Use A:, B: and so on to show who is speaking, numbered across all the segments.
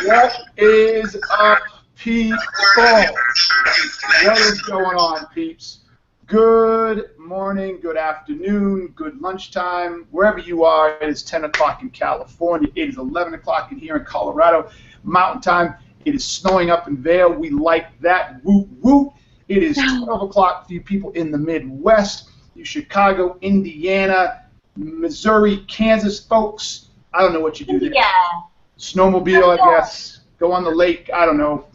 A: What is up, people? What is going on, peeps? Good morning, good afternoon, good lunchtime, wherever you are. It is 10 o'clock in California. It is 11 o'clock in here in Colorado. Mountain time. It is snowing up in Vail. We like that. Woot, woot. It is 12 o'clock for you people in the Midwest, you Chicago, Indiana, Missouri, Kansas folks. I don't know what you do there.
B: Yeah.
A: Snowmobile, I guess. Go on the lake. I don't know.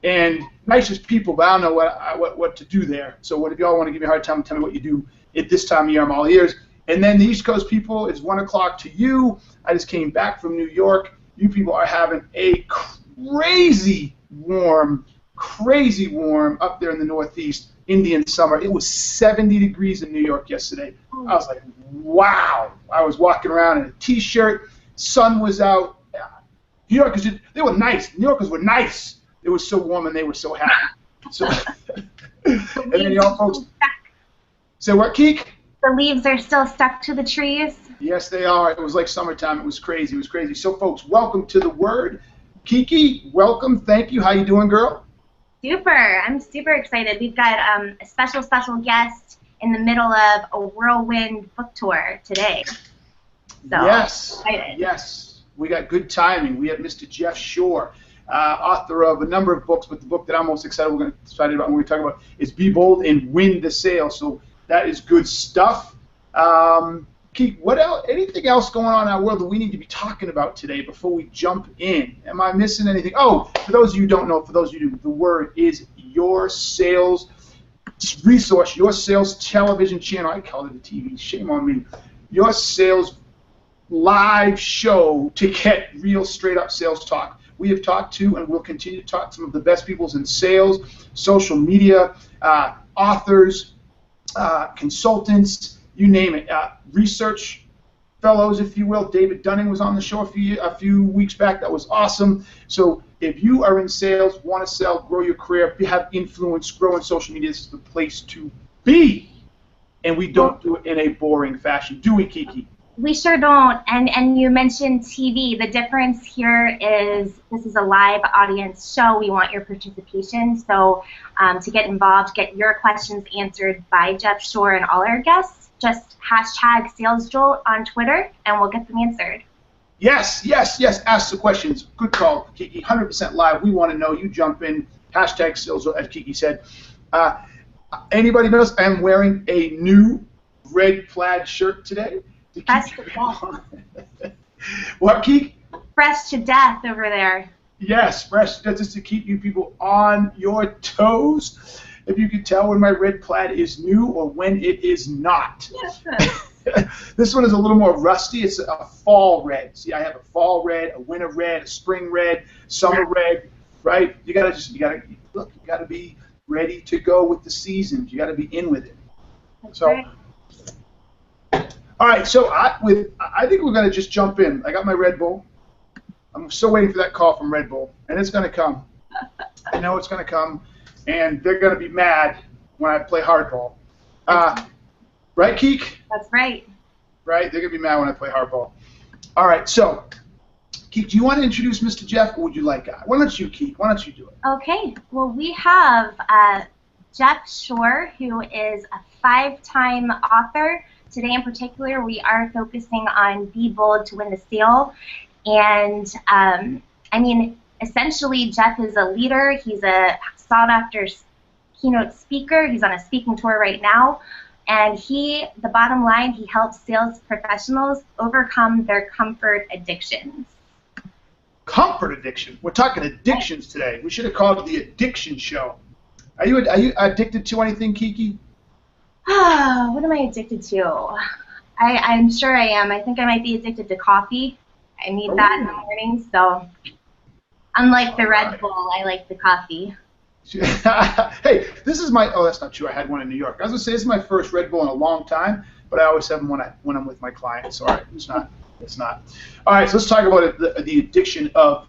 A: And nicest people, but I don't know what to do there. So what if y'all want to give me a hard time, tell me what you do at this time of year. I'm all ears. And then the East Coast people, it's 1 o'clock to you. I just came back from New York. You people are having a crazy warm up there in the Northeast. Indian summer. It was 70 degrees in New York yesterday. I was like, wow. I was walking around in a T-shirt. Sun was out. New Yorkers, they were nice. New Yorkers were nice. It was so warm and they were so happy. So, and then y'all folks say what, Keek?
B: The leaves are still stuck to the trees.
A: Yes, they are. It was like summertime. It was crazy. It was crazy. So, folks, welcome to the Word. Kiki, welcome. Thank you. How you doing, girl?
B: Super. I'm super excited. We've got a special guest in the middle of a whirlwind book tour today. So,
A: yes.
B: Excited.
A: Yes. We got good timing. We have Mr. Jeff Shore, author of a number of books, but the book that I'm most excited about and we're talking about is Be Bold and Win the Sale. So that is good stuff. Keith, what else? Anything else going on in our world that we need to be talking about today before we jump in? Am I missing anything? Oh, for those of you who don't know, for those of you who do, the Word is your sales resource, your sales television channel. I call it a TV. Shame on me. Your sales live show to get real straight-up sales talk. We have talked to and will continue to talk to some of the best people in sales, social media, authors, consultants, you name it, research fellows, if you will. David Dunning was on the show a few weeks back. That was awesome. So if you are in sales, want to sell, grow your career, have influence, grow in social media, this is the place to be. And we don't do it in a boring fashion. Do we, Kiki?
B: We sure don't. And you mentioned TV. The difference here is this is a live audience show. We want your participation. So to get involved, get your questions answered by Jeff Shore and all our guests, just hashtag SalesJolt on Twitter, and we'll get them answered.
A: Yes. Ask the questions. Good call, Kiki. 100% live. We want to know. You jump in. Hashtag SalesJolt, as Kiki said. Anybody knows I'm wearing a new red plaid shirt today?
B: Fresh to death.
A: What, Keek?
B: Fresh to death over there.
A: Yes, fresh to death, just to keep you people on your toes. If you can tell when my red plaid is new or when it is not.
B: Yes.
A: This one is a little more rusty. It's a fall red. See, I have a fall red, a winter red, a spring red, summer red, right? You gotta be ready to go with the seasons. You gotta be in with it.
B: That's right.
A: All right, so I think we're going to just jump in. I got my Red Bull. I'm still waiting for that call from Red Bull, and it's going to come. I know it's going to come, and they're going to be mad when I play hardball. Right, Keek?
B: That's right.
A: Right? They're going to be mad when I play hardball. All right, so, Keek, do you want to introduce Mr. Jeff, or would you like Why don't you, Keek? Why don't you do it?
B: Okay. Well, we have Jeff Shore, who is a 5-time author. Today in particular, we are focusing on Be Bold to Win the Sale. And, I mean, essentially, Jeff is a leader. He's a sought-after keynote speaker. He's on a speaking tour right now. And the bottom line, he helps sales professionals overcome their comfort addictions.
A: Comfort addiction? We're talking addictions today. We should have called it the Addiction Show. Are you addicted to anything, Kiki?
B: What am I addicted to? I'm sure I am. I think I might be addicted to coffee. I need that in the morning, so unlike the Red Bull, I like the coffee.
A: Hey, this is my, that's not true. I had one in New York. I was going to say, this is my first Red Bull in a long time, but I always have them when I'm with my clients. All right, it's not. All right, so let's talk about the addiction of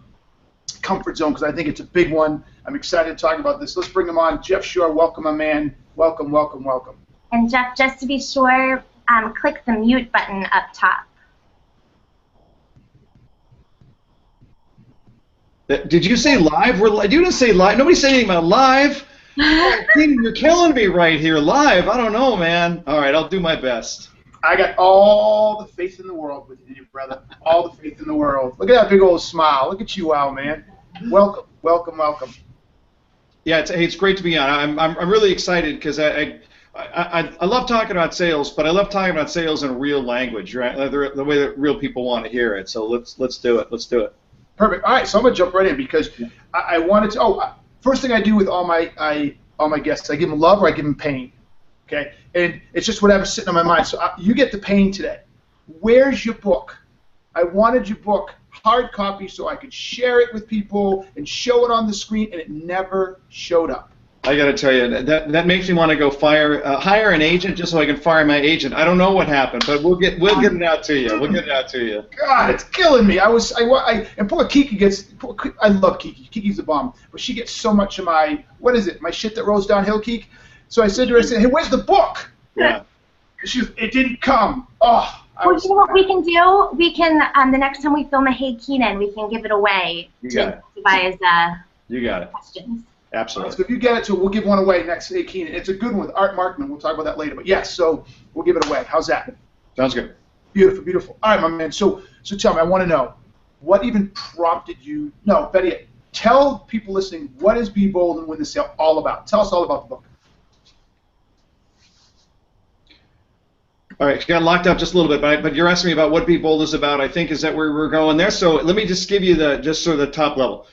A: comfort zone, because I think it's a big one. I'm excited to talk about this. Let's bring him on. Jeff Shore, welcome, my man. Welcome.
B: And Jeff, just to be sure, click the mute button up top.
C: Did you say live? You didn't say live. Nobody said anything about live. Oh, you're killing me right here. Live. I don't know, man. All right, I'll do my best.
A: I got all the faith in the world with you, brother. All the faith in the world. Look at that big old smile. Look at you, Al, man. Welcome, welcome, welcome.
C: Yeah, it's great to be on. I'm really excited because I love talking about sales, but I love talking about sales in real language, right? The way that real people want to hear it. So let's do it. Let's do it.
A: Perfect. All right, so I'm gonna jump right in because I wanted to. First thing I do with all my guests, I give them love or I give them pain. Okay, and it's just whatever's sitting on my mind. So you get the pain today. Where's your book? I wanted your book hard copy so I could share it with people and show it on the screen, and it never showed up.
C: I got to tell you, that makes me want to go hire an agent just so I can fire my agent. I don't know what happened, but we'll get it out to you. We'll get it out to you.
A: God, it's killing me. And poor Kiki gets. I love Kiki. Kiki's the bomb, but she gets so much of my my shit that rolls downhill, Kiki. So I said to her, hey, where's the book?
C: Yeah.
A: It didn't come. Oh.
B: Well, you know what we can do? We can, the next time we film a Hey Keenan, we can give it away to buy as
C: you got it.
B: Questions.
C: Absolutely.
A: So if you get it to, we'll give one away next Hey Keenan. It's a good one with Art Markman. We'll talk about that later. But yes, so we'll give it away. How's that?
C: Sounds good.
A: Beautiful, beautiful. All right, my man. So tell me, I want to know, what even prompted you? No, better yet, tell people listening, what is Be Bold and Win the Sale all about? Tell us all about the book.
C: All right, got locked up just a little bit, but you're asking me about what Be Bold is about. I think is that where we're going there. So let me just give you sort of the top level.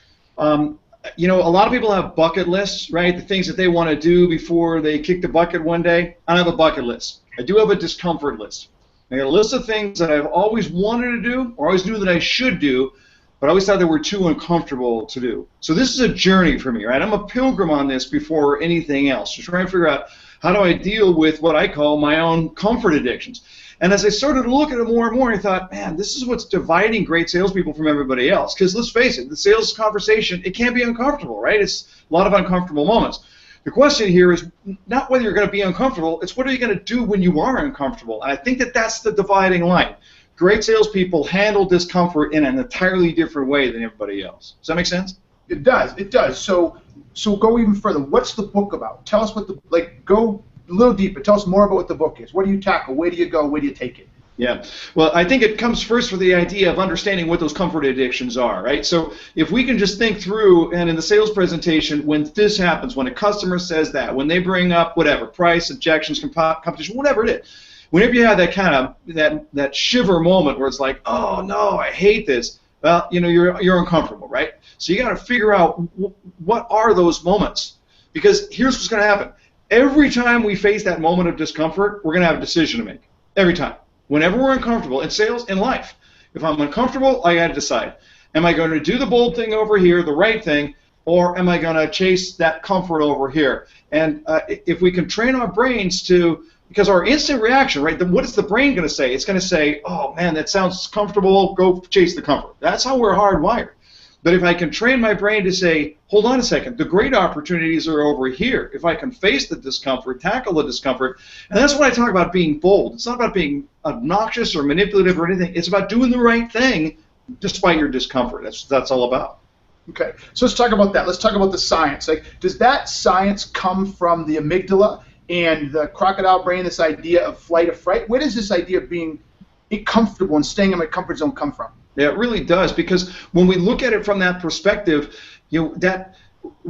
C: You know, a lot of people have bucket lists, right? The things that they want to do before they kick the bucket one day. I don't have a bucket list. I do have a discomfort list. I got a list of things that I've always wanted to do, or always knew that I should do, but I always thought they were too uncomfortable to do. So this is a journey for me, right? I'm a pilgrim on this before anything else, just trying to figure out how do I deal with what I call my own comfort addictions. And as I started to look at it more and more, I thought, man, this is what's dividing great salespeople from everybody else. Because let's face it, the sales conversation, it can be uncomfortable, right? It's a lot of uncomfortable moments. The question here is not whether you're going to be uncomfortable, it's what are you going to do when you are uncomfortable. And I think that that's the dividing line. Great salespeople handle discomfort in an entirely different way than everybody else. Does that make sense?
A: It does. It does. So go even further. What's the book about? Tell us go a little deeper. Tell us more about what the book is. What do you tackle? Where do you go? Where do you take it?
C: Yeah. Well, I think it comes first with the idea of understanding what those comfort addictions are, right? So if we can just think through, and in the sales presentation, when this happens, when a customer says that, when they bring up whatever, price, objections, competition, whatever it is, whenever you have that kind of, that shiver moment where it's like, oh no, I hate this, well, you know, you're uncomfortable, right? So you got to figure out what are those moments. Because here's what's going to happen. Every time we face that moment of discomfort, we're going to have a decision to make. Every time. Whenever we're uncomfortable, in sales, in life. If I'm uncomfortable, I got to decide. Am I going to do the bold thing over here, the right thing, or am I going to chase that comfort over here? And if we can train our brains to, because our instant reaction, right, what is the brain going to say? It's going to say, oh man, that sounds comfortable, go chase the comfort. That's how we're hardwired. But if I can train my brain to say, hold on a second, the great opportunities are over here. If I can face the discomfort, tackle the discomfort, and that's what I talk about being bold. It's not about being obnoxious or manipulative or anything. It's about doing the right thing despite your discomfort. That's all about.
A: Okay, so let's talk about that. Let's talk about the science. Like, does that science come from the amygdala and the crocodile brain, this idea of flight or fright? Where does this idea of being comfortable and staying in my comfort zone come from?
C: Yeah, it really does, because when we look at it from that perspective, you know, that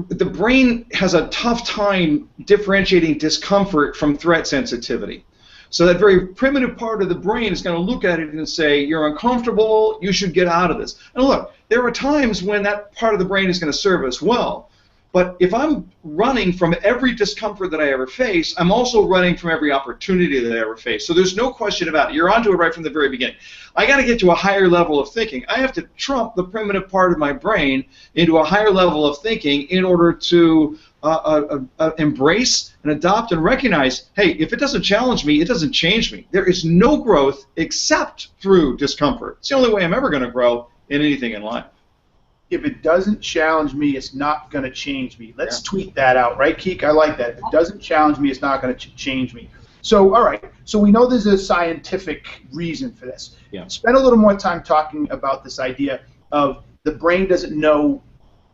C: the brain has a tough time differentiating discomfort from threat sensitivity. So that very primitive part of the brain is going to look at it and say, you're uncomfortable, you should get out of this. And look, there are times when that part of the brain is going to serve us well. But if I'm running from every discomfort that I ever face, I'm also running from every opportunity that I ever face. So there's no question about it. You're onto it right from the very beginning. I got to get to a higher level of thinking. I have to trump the primitive part of my brain into a higher level of thinking in order to embrace and adopt and recognize, hey, if it doesn't challenge me, it doesn't change me. There is no growth except through discomfort. It's the only way I'm ever going to grow in anything in life.
A: If it doesn't challenge me, it's not going to change me. Let's tweet that out, right, Keek? I like that. If it doesn't challenge me, it's not going to change me. So, all right. So we know there's a scientific reason for this.
C: Yeah.
A: Spend a little more time talking about this idea of the brain doesn't know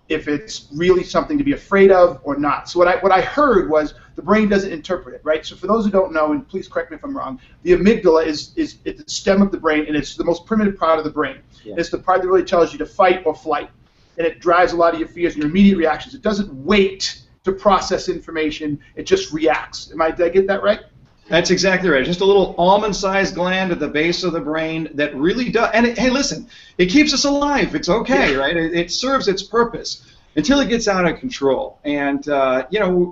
A: if it's really something to be afraid of or not. So what I heard was the brain doesn't interpret it, right? So for those who don't know, and please correct me if I'm wrong, the amygdala is the stem of the brain, and it's the most primitive part of the brain. Yeah. It's the part that really tells you to fight or flight, and it drives a lot of your fears and your immediate reactions. It doesn't wait to process information. It just reacts. Did I get that right?
C: That's exactly right. Just a little almond-sized gland at the base of the brain that really does. And hey, listen, it keeps us alive. It's okay, yeah. Right? It serves its purpose until it gets out of control. And you know,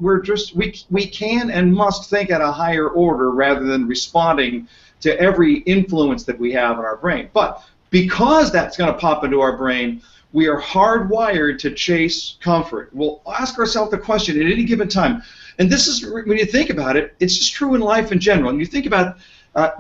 C: we can and must think at a higher order rather than responding to every influence that we have in our brain. But because that's going to pop into our brain, we are hardwired to chase comfort. We'll ask ourselves the question at any given time. And this is, when you think about it, it's just true in life in general. And you think about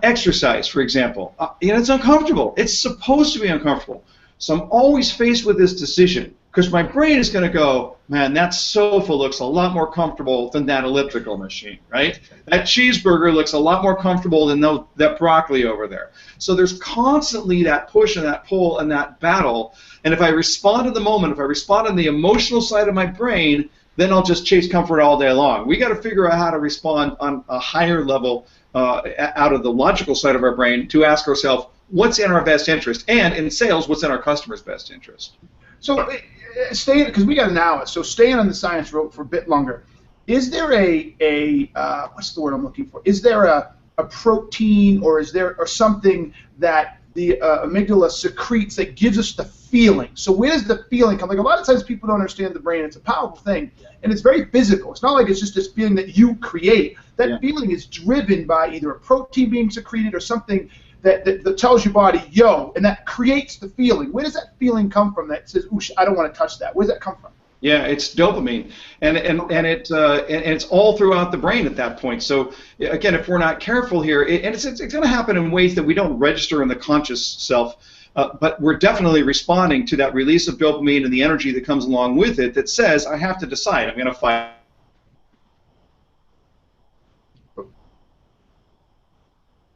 C: exercise, for example. You know, it's uncomfortable. It's supposed to be uncomfortable. So I'm always faced with this decision because my brain is going to go, man, that sofa looks a lot more comfortable than that elliptical machine, right? That cheeseburger looks a lot more comfortable than that broccoli over there. So there's constantly that push and that pull and that battle. And if I respond to the moment, if I respond on the emotional side of my brain, then I'll just chase comfort all day long. We got to figure out how to respond on a higher level out of the logical side of our brain to ask ourselves what's in our best interest, and in sales, what's in our customer's best interest.
A: So, because we got an hour, so staying on the science road for a bit longer, is there what's the word I'm looking for? Is there a protein or something that the amygdala secretes that gives us the feeling? So where does the feeling come? Like a lot of times people don't understand the brain. It's a powerful thing, and it's very physical. It's not like it's just this feeling that you create. That feeling is driven by either a protein being secreted or something that tells your body, yo, and that creates the feeling. Where does that feeling come from that says, oosh, I don't want to touch that? Where does that come from?
C: Yeah, it's dopamine, and it's all throughout the brain at that point. So again, if we're not careful here, it's going to happen in ways that we don't register in the conscious self, but we're definitely responding to that release of dopamine and the energy that comes along with it that says, I have to decide, I'm going to fight.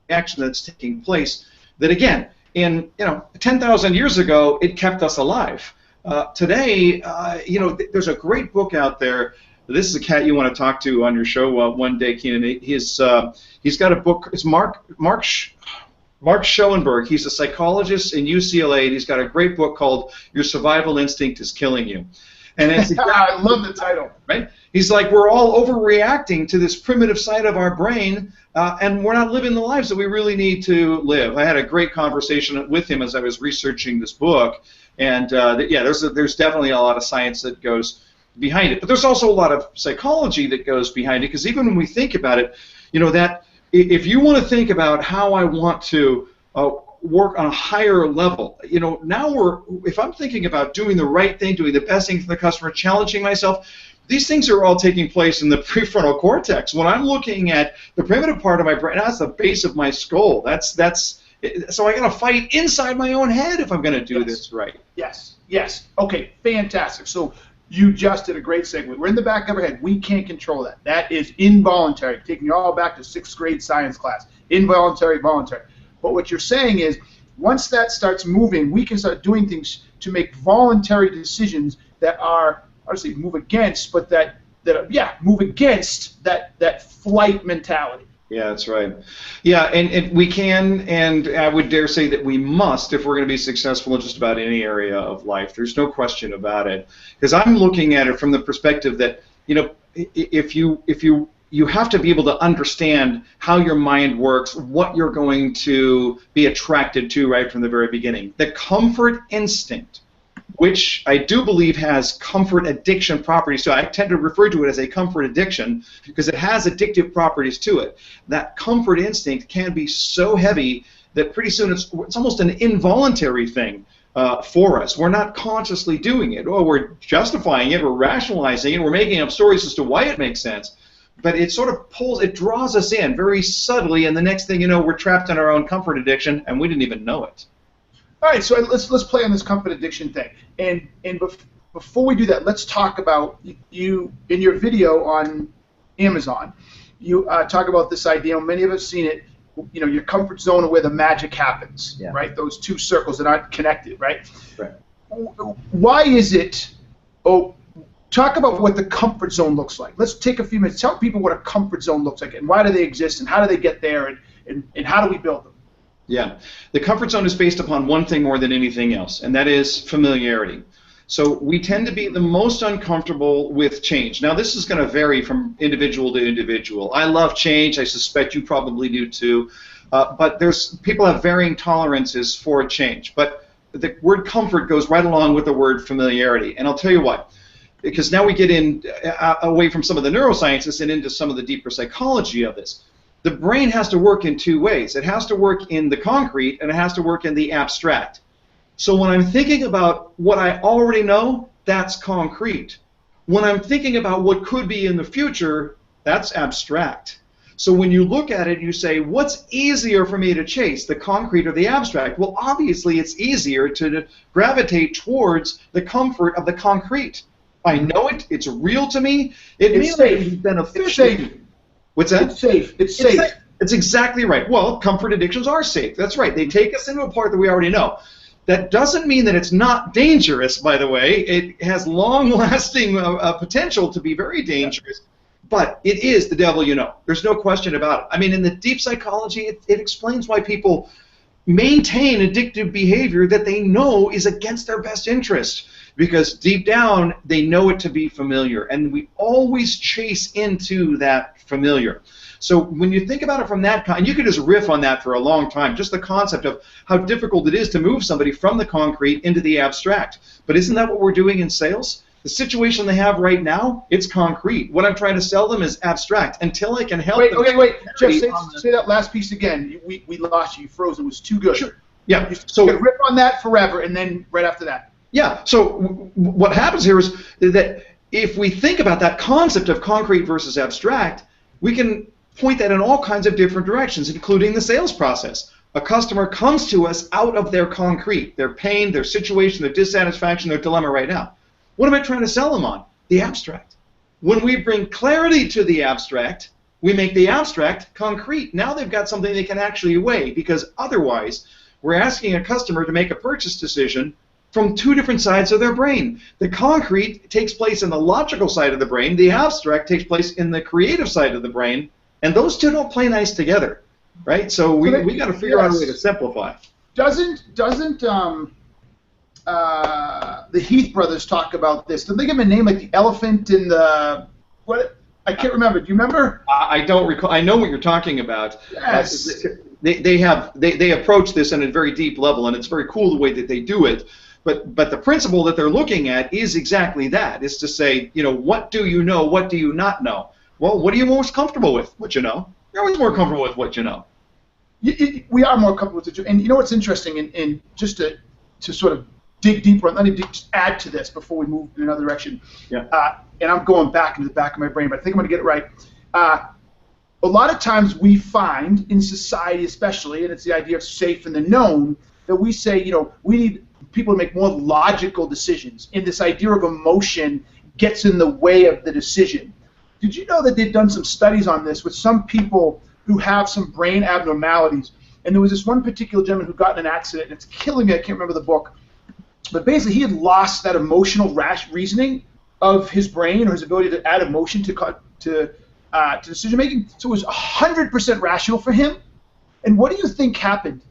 C: Action that's taking place. That again, in 10,000 years ago, it kept us alive. Today, there's a great book out there. This is a cat you want to talk to on your show one day, Keenan. He's got a book. It's Mark Schoenberg. He's a psychologist in UCLA, and he's got a great book called Your Survival Instinct is Killing You. And it's
A: I love the title.
C: Right? He's like, we're all overreacting to this primitive side of our brain, and we're not living the lives that we really need to live. I had a great conversation with him as I was researching this book. And yeah, there's definitely a lot of science that goes behind it, but there's also a lot of psychology that goes behind it. Because even when we think about it, that if you want to think about how I want to work on a higher level, now if I'm thinking about doing the right thing, doing the best thing for the customer, challenging myself, these things are all taking place in the prefrontal cortex. When I'm looking at the primitive part of my brain, that's the base of my skull. So I got to fight inside my own head if I'm going to do this right.
A: Yes. Okay, fantastic. So you just did a great segue. We're in the back of our head. We can't control that. That is involuntary. Taking you all back to 6th grade science class. Involuntary, voluntary. But what you're saying is, once that starts moving, we can start doing things to make voluntary decisions that are, obviously, move against, but move against that flight mentality.
C: Yeah, that's right. Yeah, and we can, and I would dare say that we must, if we're going to be successful in just about any area of life. There's no question about it. Because I'm looking at it from the perspective that, if you have to be able to understand how your mind works, what you're going to be attracted to right from the very beginning. The comfort instinct, which I do believe has comfort addiction properties. So I tend to refer to it as a comfort addiction because it has addictive properties to it. That comfort instinct can be so heavy that pretty soon it's almost an involuntary thing for us. We're not consciously doing it. Oh, we're justifying it, we're rationalizing it, we're making up stories as to why it makes sense. But it sort of it draws us in very subtly, and the next thing you know, we're trapped in our own comfort addiction, and we didn't even know it.
A: All right, so let's play on this comfort addiction thing. And before we do that, let's talk about you in your video on Amazon. You talk about this idea. Many of us have seen it. Your comfort zone of where the magic happens, right? Those two circles that aren't connected, right?
C: Right.
A: Why is it? oh, talk about what the comfort zone looks like. Let's take a few minutes. Tell people what a comfort zone looks like and why do they exist and how do they get there and how do we build them?
C: Yeah, the comfort zone is based upon one thing more than anything else, and that is familiarity. So we tend to be the most uncomfortable with change. Now, this is going to vary from individual to individual. I love change. I suspect you probably do too. But people have varying tolerances for change. But the word comfort goes right along with the word familiarity. And I'll tell you what, because now we get away from some of the neurosciences and into some of the deeper psychology of this. The brain has to work in two ways. It has to work in the concrete and it has to work in the abstract. So when I'm thinking about what I already know, that's concrete. When I'm thinking about what could be in the future, that's abstract. So when you look at it, you say, what's easier for me to chase, the concrete or the abstract? Well, obviously it's easier to gravitate towards the comfort of the concrete. I know it. It's real to me. It may be beneficial. What's that?
A: It's safe. It's safe.
C: It's exactly right. Well, comfort addictions are safe. That's right. They take us into a part that we already know. That doesn't mean that it's not dangerous, by the way. It has long-lasting potential to be very dangerous, but it is the devil you know. There's no question about it. I mean, in the deep psychology, it explains why people maintain addictive behavior that they know is against their best interest, because deep down, they know it to be familiar, and we always chase into that familiar. So when you think about it from that kind, you could just riff on that for a long time, just the concept of how difficult it is to move somebody from the concrete into the abstract. But isn't that what we're doing in sales? The situation they have right now, it's concrete. What I'm trying to sell them is abstract until I can help them.
A: Wait. Jeff, say that last piece again. We lost you. You froze. It was too good.
C: Sure. Yeah.
A: So rip on that forever, and then right after that.
C: Yeah. So what happens here is that if we think about that concept of concrete versus abstract, we can point that in all kinds of different directions, including the sales process. A customer comes to us out of their concrete, their pain, their situation, their dissatisfaction, their dilemma right now. What am I trying to sell them on? The abstract. When we bring clarity to the abstract, we make the abstract concrete. Now they've got something they can actually weigh, because otherwise we're asking a customer to make a purchase decision from two different sides of their brain. The concrete takes place in the logical side of the brain. The abstract takes place in the creative side of the brain. And those two don't play nice together, right? So we got to figure out a way to simplify.
A: Doesn't the Heath brothers talk about this? Don't they give them a name like the elephant and the what? I can't remember. Do you remember?
C: I don't recall. I know what you're talking about.
A: Yes.
C: They approach this on a very deep level, and it's very cool the way that they do it. But the principle that they're looking at is exactly that: is to say, what do you know? What do you not know? Well, what are you most comfortable with? What you know. You're always more comfortable with what you know.
A: We are more comfortable with it. And you know what's interesting, and just to sort of dig deeper, let me just add to this before we move in another direction.
C: Yeah.
A: And I'm going back into the back of my brain, but I think I'm going to get it right. A lot of times we find in society especially, and it's the idea of safe and the known, that we say, we need people to make more logical decisions. And this idea of emotion gets in the way of the decision. Did you know that they've done some studies on this with some people who have some brain abnormalities? And there was this one particular gentleman who got in an accident, and it's killing me, I can't remember the book. But basically he had lost that emotional reasoning of his brain, or his ability to add emotion to decision making. So it was 100% rational for him. And what do you think happened?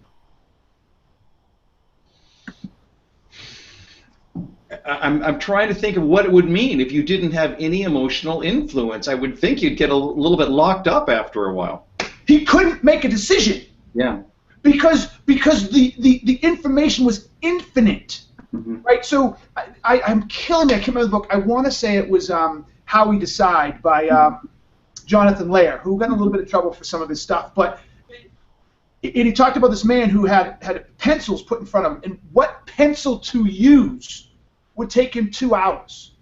C: I'm trying to think of what it would mean if you didn't have any emotional influence. I would think you'd get a little bit locked up after a while.
A: He couldn't make a decision.
C: Yeah.
A: Because the information was infinite.
C: Mm-hmm.
A: Right? So I'm killing me. I can't remember the book. I want to say it was How We Decide by Jonathan Lair, who got in a little bit of trouble for some of his stuff. But he talked about this man who had pencils put in front of him, and what pencil to use would take him 2 hours,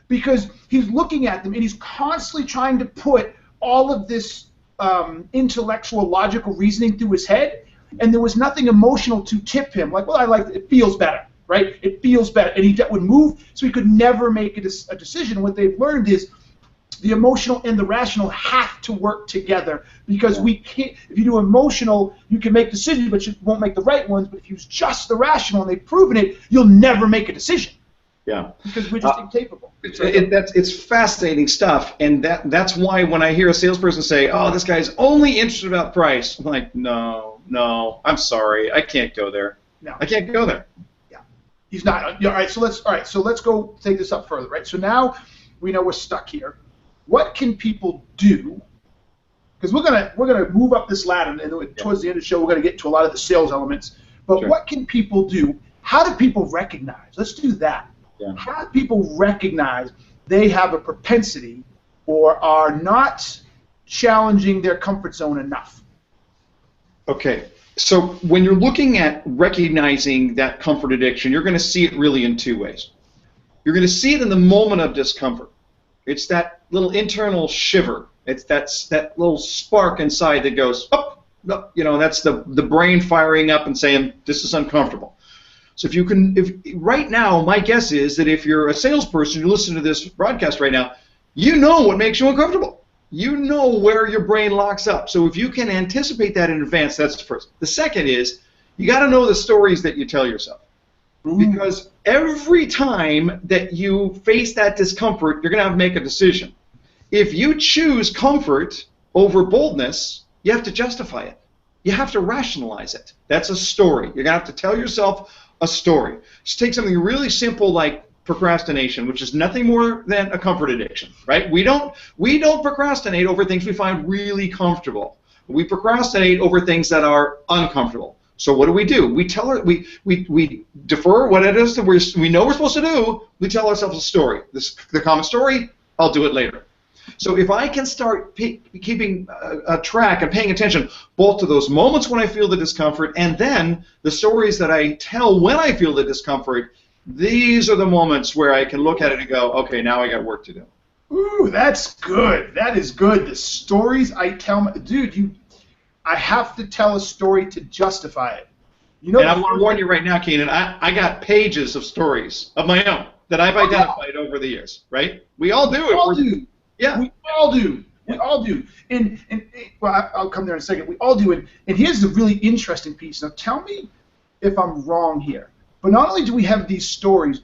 A: because he's looking at them and he's constantly trying to put all of this intellectual, logical reasoning through his head, and there was nothing emotional to tip him. Like, well, I like it. It feels better, right? It feels better, and that would move, so he could never make a decision. What they've learned is the emotional and the rational have to work together, because we can't. If you do emotional, you can make decisions, but you won't make the right ones. But if you use just the rational, and they've proven it, you'll never make a decision.
C: Yeah.
A: Because we're just incapable.
C: It's fascinating stuff, and that's why when I hear a salesperson say, "Oh, this guy's only interested about price," I'm like, no, I'm sorry, I can't go there.
A: No,
C: I can't go there.
A: Yeah, he's not. Yeah, all right, so let's go take this up further. Right. So now we know we're stuck here. What can people do? Because we're gonna move up this ladder, and towards the end of the show, we're gonna get to a lot of the sales elements. But what can people do? How do people recognize? Let's do that.
C: Yeah.
A: How do people recognize they have a propensity or are not challenging their comfort zone enough?
C: Okay, so when you're looking at recognizing that comfort addiction, you're going to see it really in two ways. You're going to see it in the moment of discomfort. It's that little internal shiver. It's that little spark inside that goes, oh, no, that's the brain firing up and saying, this is uncomfortable. So if right now, my guess is that if you're a salesperson, you listen to this broadcast right now, you know what makes you uncomfortable. You know where your brain locks up. So if you can anticipate that in advance, that's the first. The second is you got to know the stories that you tell yourself. Because every time that you face that discomfort, you're going to have to make a decision. If you choose comfort over boldness, you have to justify it. You have to rationalize it. That's a story. You're going to have to tell yourself a story. Just take something really simple like procrastination, which is nothing more than a comfort addiction, right? We don't procrastinate over things we find really comfortable. We procrastinate over things that are uncomfortable. So what do? We defer what it is that we know we're supposed to do. We tell ourselves a story. The common story, I'll do it later. So if I can start keeping a track and paying attention both to those moments when I feel the discomfort and then the stories that I tell when I feel the discomfort, these are the moments where I can look at it and go, okay, now I got work to do.
A: Ooh, that's good. That is good. The stories I tell dude, I have to tell a story to justify it.
C: And I want to warn you right now, Keenan, I got pages of stories of my own that I've identified over the years, right? We all do it.
A: We all do.
C: Yeah.
A: We all do. We all do. And well, I'll come there in a second. We all do. And here's the really interesting piece. Now, tell me if I'm wrong here. But not only do we have these stories,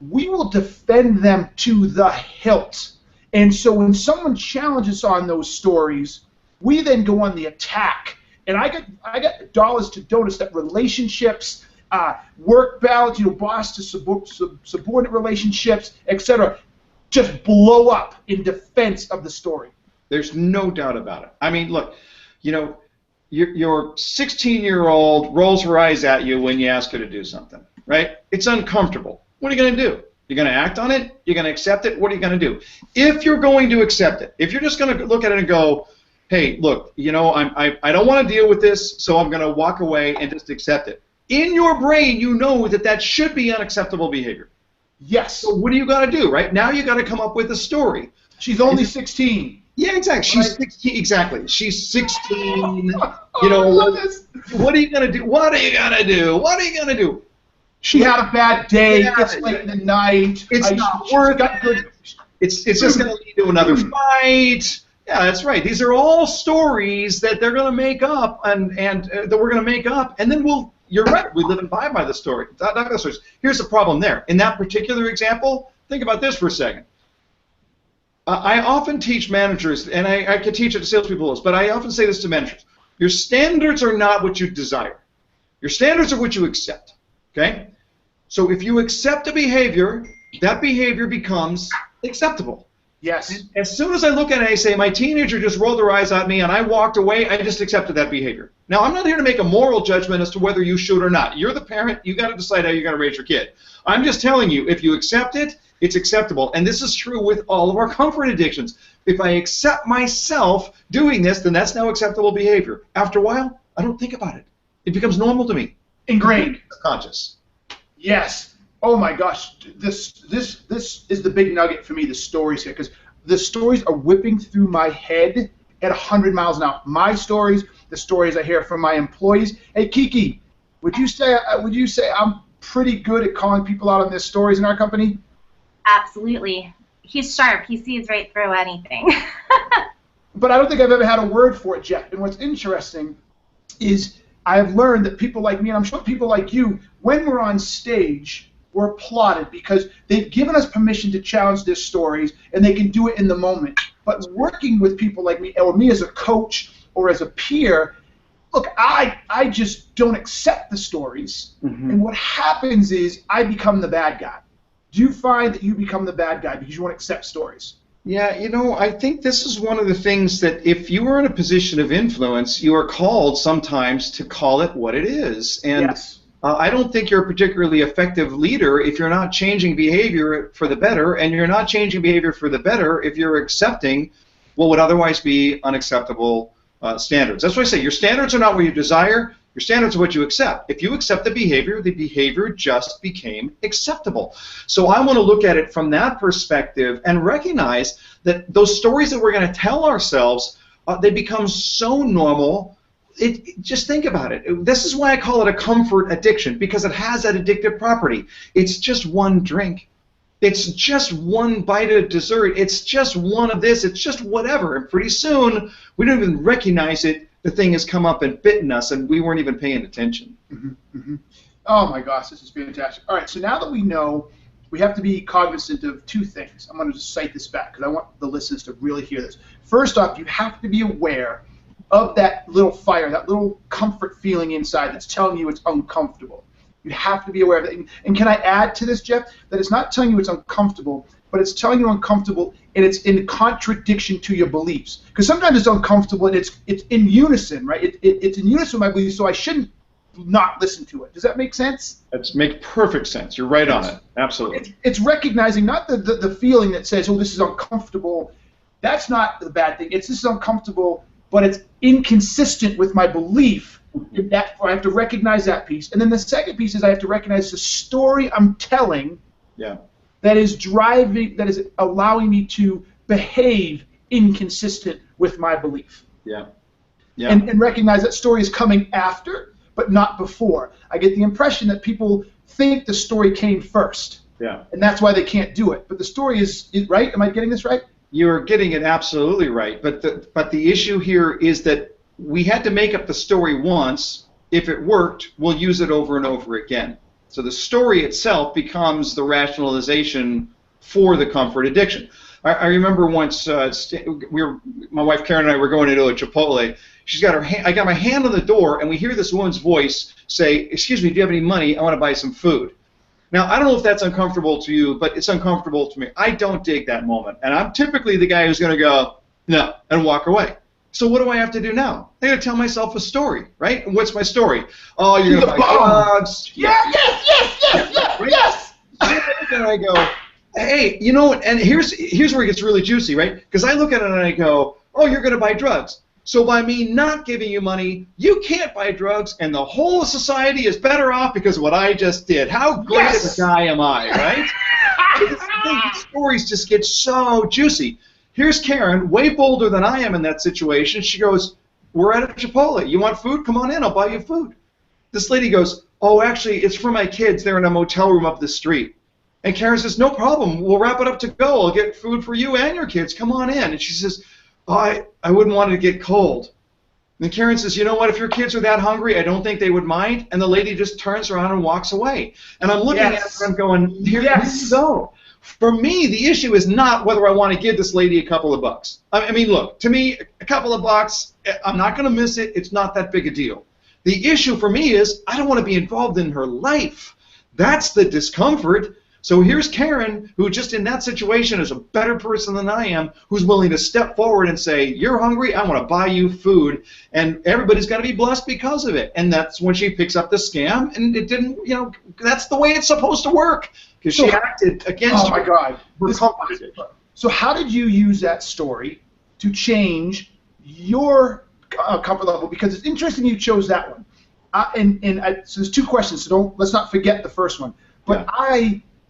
A: we will defend them to the hilt. And so when someone challenges on those stories, we then go on the attack. And I got dollars to donuts that relationships, work balance, boss to subordinate relationships, etc., just blow up in defense of the story.
C: There's no doubt about it. I mean, look, your 16-year-old rolls her eyes at you when you ask her to do something, right? It's uncomfortable. What are you going to do? You're going to act on it? You're going to accept it? What are you going to do? If you're going to accept it, if you're just going to look at it and go, hey, look, I don't want to deal with this, so I'm going to walk away and just accept it. In your brain, you know that should be unacceptable behavior.
A: Yes.
C: So what do you got to do, right? Now you got to come up with a story.
A: She's only 16.
C: Yeah, exactly. She's 16. Exactly. She's 16. What are you gonna do? What are you gonna do? What are you gonna do?
A: She had a bad day. It's late in the night.
C: It's not worth it. It's just gonna lead to another fight. Yeah, that's right. These are all stories that they're gonna make up, and that we're gonna make up, and then we'll. You're right. We live and die by the story. Here's the problem there. In that particular example, think about this for a second. I often teach managers, and I can teach it to salespeople, but I often say this to managers. Your standards are not what you desire. Your standards are what you accept. Okay? So if you accept a behavior, that behavior becomes acceptable.
A: Yes.
C: As soon as I look at it, I say, my teenager just rolled their eyes at me and I walked away, I just accepted that behavior. Now, I'm not here to make a moral judgment as to whether you should or not. You're the parent. You got to decide how you're going to raise your kid. I'm just telling you, if you accept it, it's acceptable. And this is true with all of our comfort addictions. If I accept myself doing this, then that's now acceptable behavior. After a while, I don't think about it. It becomes normal to me.
A: Ingrained.
C: Conscious.
A: Yes. Oh my gosh, this is the big nugget for me, the stories here, because the stories are whipping through my head at 100 miles an hour. My stories, the stories I hear from my employees. Hey, Kiki, would you say I'm pretty good at calling people out on their stories in our company?
B: Absolutely. He's sharp. He sees right through anything.
A: But I don't think I've ever had a word for it, Jeff. And what's interesting is I have learned that people like me, and I'm sure people like you, when we're on stage, or applauded because they've given us permission to challenge their stories, and they can do it in the moment. But working with people like me, or me as a coach or as a peer, look, I just don't accept the stories, and what happens is I become the bad guy. Do you find that you become the bad guy because you won't accept stories?
C: Yeah, you know, I think this is one of the things that if you are in a position of influence, you are called sometimes to call it what it is. And
A: Yes.
C: I don't think you're a particularly effective leader if you're not changing behavior for the better, and you're not changing behavior for the better if you're accepting what would otherwise be unacceptable standards. That's why I say your standards are not what you desire, your standards are what you accept. If you accept the behavior just became acceptable. So I want to look at it from that perspective and recognize that those stories that we're going to tell ourselves, they become so normal. Just think about it. This is why I call it a comfort addiction, because it has that addictive property. It's just one drink. It's just one bite of dessert. It's just one of this. It's just whatever. And pretty soon, we don't even recognize it. The thing has come up and bitten us, and we weren't even paying attention.
A: Oh my gosh, this is fantastic. All right, so now that we know, we have to be cognizant of two things. I'm going to just cite this back because I want the listeners to really hear this. First off, you have to be aware of that little fire, that little comfort feeling inside that's telling you it's uncomfortable. You have to be aware of it. And can I add to this, Jeff, that it's not telling you it's uncomfortable, but it's telling you uncomfortable, and it's in contradiction to your beliefs. Because sometimes it's uncomfortable, and it's in unison, right? It's in unison with my beliefs, so I shouldn't not listen to it. Does that make sense?
C: That makes perfect sense. You're right on it. Absolutely.
A: It's recognizing not the feeling that says, oh, this is uncomfortable. That's not the bad thing. This is uncomfortable, but it's inconsistent with my belief. I have to recognize that piece. And then the second piece is I have to recognize the story I'm telling that is allowing me to behave inconsistent with my belief. And recognize that story is coming after, but not before. I get the impression that people think the story came first. And that's why they can't do it. But the story is right? Am I getting this right?
C: You're getting it absolutely right. But the issue here is that we had to make up the story once. If it worked, we'll use it over and over again. So the story itself becomes the rationalization for the comfort addiction. I remember once my wife Karen and I were going into a Chipotle. She's got I got my hand on the door, and we hear this woman's voice say, "Excuse me, do you have any money? I want to buy some food." Now, I don't know if that's uncomfortable to you, but it's uncomfortable to me. I don't dig that moment, and I'm typically the guy who's going to go, no, and walk away. So what do I have to do now? I got to tell myself a story, right? And what's my story? Oh, you're going to buy drugs.
A: Yes.
C: And I go, hey, you know what? And here's where it gets really juicy, right? Because I look at it and I go, oh, you're going to buy drugs. So by me not giving you money, you can't buy drugs, and the whole of society is better off because of what I just did. How great of a guy am I, right? These stories just get so juicy. Here's Karen, way bolder than I am in that situation. She goes, we're at a Chipotle. You want food? Come on in. I'll buy you food. This lady goes, oh, actually, it's for my kids. They're in a motel room up the street. And Karen says, no problem. We'll wrap it up to go. I'll get food for you and your kids. Come on in. And she says, oh, I wouldn't want it to get cold. And Karen says, you know what? If your kids are that hungry, I don't think they would mind. And the lady just turns around and walks away. And I'm looking at her and I'm going, here you go. For me, the issue is not whether I want to give this lady a couple of bucks. I mean, look, to me, a couple of bucks, I'm not going to miss it. It's not that big a deal. The issue for me is I don't want to be involved in her life. That's the discomfort. So here's Karen, who just in that situation is a better person than I am, who's willing to step forward and say, you're hungry, I want to buy you food, and everybody's got to be blessed because of it. And that's when she picks up the scam, and it didn't, you know, that's the way it's supposed to work, because she acted against
A: her. Oh my God. So how did you use that story to change your comfort level? Because it's interesting you chose that one. So there's two questions, so let's not forget the first one. But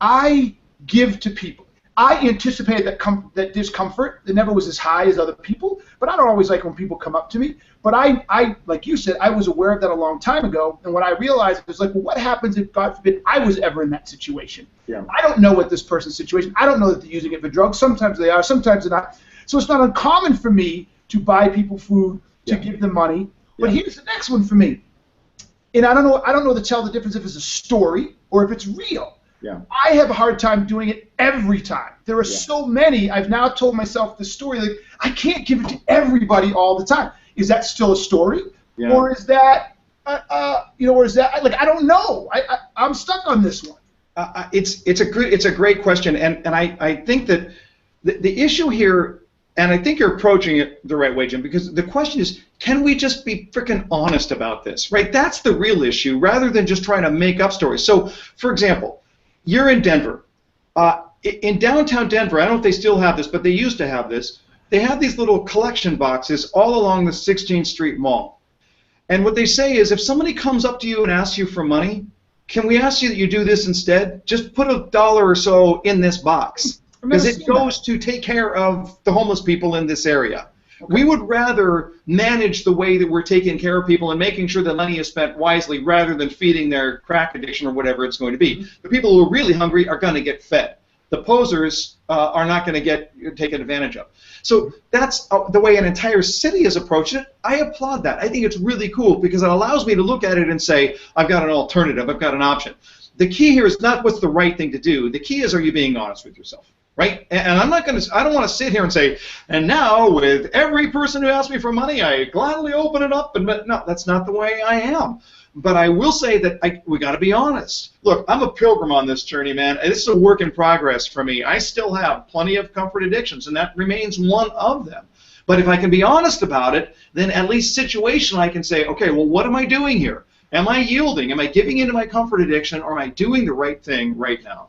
A: I give to people. I anticipated that discomfort. It never was as high as other people, but I don't always like when people come up to me. But I like you said, I was aware of that a long time ago, and when I realized, it was like, well, what happens if, God forbid, I was ever in that situation? I don't know what this person's situation. I don't know that they're using it for drugs. Sometimes they are, sometimes they're not. So it's not uncommon for me to buy people food, to give them money. But here's the next one for me. And I don't know to tell the difference if it's a story or if it's real.
C: Yeah.
A: I have a hard time doing it every time. There are so many. I've now told myself the story. Like, I can't give it to everybody all the time. Is that still a story, or is that, or is that like I don't know. I'm stuck on this one.
C: It's a great question, and I think that the issue here, and I think you're approaching it the right way, Jim, because the question is, can we just be freaking honest about this, right? That's the real issue, rather than just trying to make up stories. So, for example, you're in Denver. In downtown Denver, I don't know if they still have this, but they used to have this. They have these little collection boxes all along the 16th Street Mall. And what they say is, if somebody comes up to you and asks you for money, can we ask you that you do this instead? Just put $1 or so in this box, because it goes to take care of the homeless people in this area. Okay. We would rather manage the way that we're taking care of people and making sure that money is spent wisely, rather than feeding their crack addiction or whatever it's going to be. The people who are really hungry are going to get fed. The posers are not going to get taken advantage of. So that's the way an entire city has approached it. I applaud that. I think it's really cool, because it allows me to look at it and say, I've got an alternative, I've got an option. The key here is not what's the right thing to do. The key is, are you being honest with yourself? Right? And I don't want to sit here and say, and now with every person who asks me for money, I gladly open it up. No, that's not the way I am. But I will say that we got to be honest. Look, I'm a pilgrim on this journey, man. This is a work in progress for me. I still have plenty of comfort addictions, and that remains one of them. But if I can be honest about it, then at least situationally I can say, okay, well, what am I doing here? Am I yielding? Am I giving into my comfort addiction, or am I doing the right thing right now?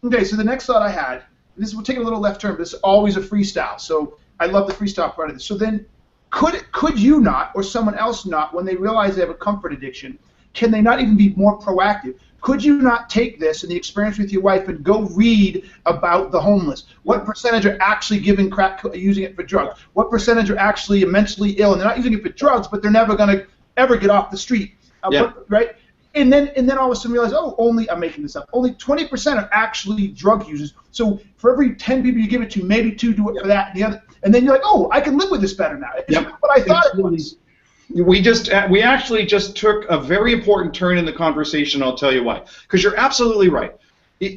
A: Okay, so the next thought I had, this will take a little left turn, but it's always a freestyle. So I love the freestyle part of this. So then, could you not, or someone else not, when they realize they have a comfort addiction, can they not even be more proactive? Could you not take this and the experience with your wife and go read about the homeless? What percentage are actually giving crack, using it for drugs? What percentage are actually mentally ill, and they're not using it for drugs, but they're never going to ever get off the street, right? And then all of a sudden realize, oh, I'm making this up, only 20% are actually drug users. So for every 10 people you give it to, maybe 2 do it for that, and the other, and then you're like, oh, I can live with this better now. It's what I thought it was.
C: We actually just took a very important turn in the conversation. I'll tell you why. Because you're absolutely right.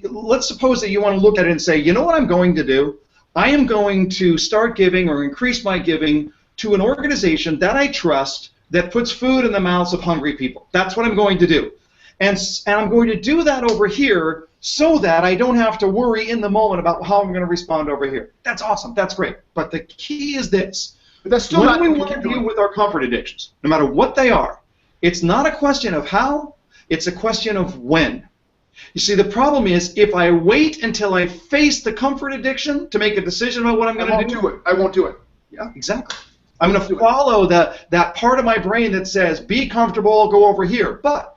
C: Let's suppose that you want to look at it and say, you know what I'm going to do? I am going to start giving or increase my giving to an organization that I trust, that puts food in the mouths of hungry people. That's what I'm going to do. And I'm going to do that over here so that I don't have to worry in the moment about how I'm going to respond over here. That's awesome. That's great. But the key is this.
A: But that's still
C: when we want to deal with our comfort addictions, no matter what they are, it's not a question of how, it's a question of when. You see, the problem is, if I wait until I face the comfort addiction to make a decision about what I'm going to do,
A: I won't do it.
C: Yeah, exactly. I'm going to follow that part of my brain that says, be comfortable, go over here. But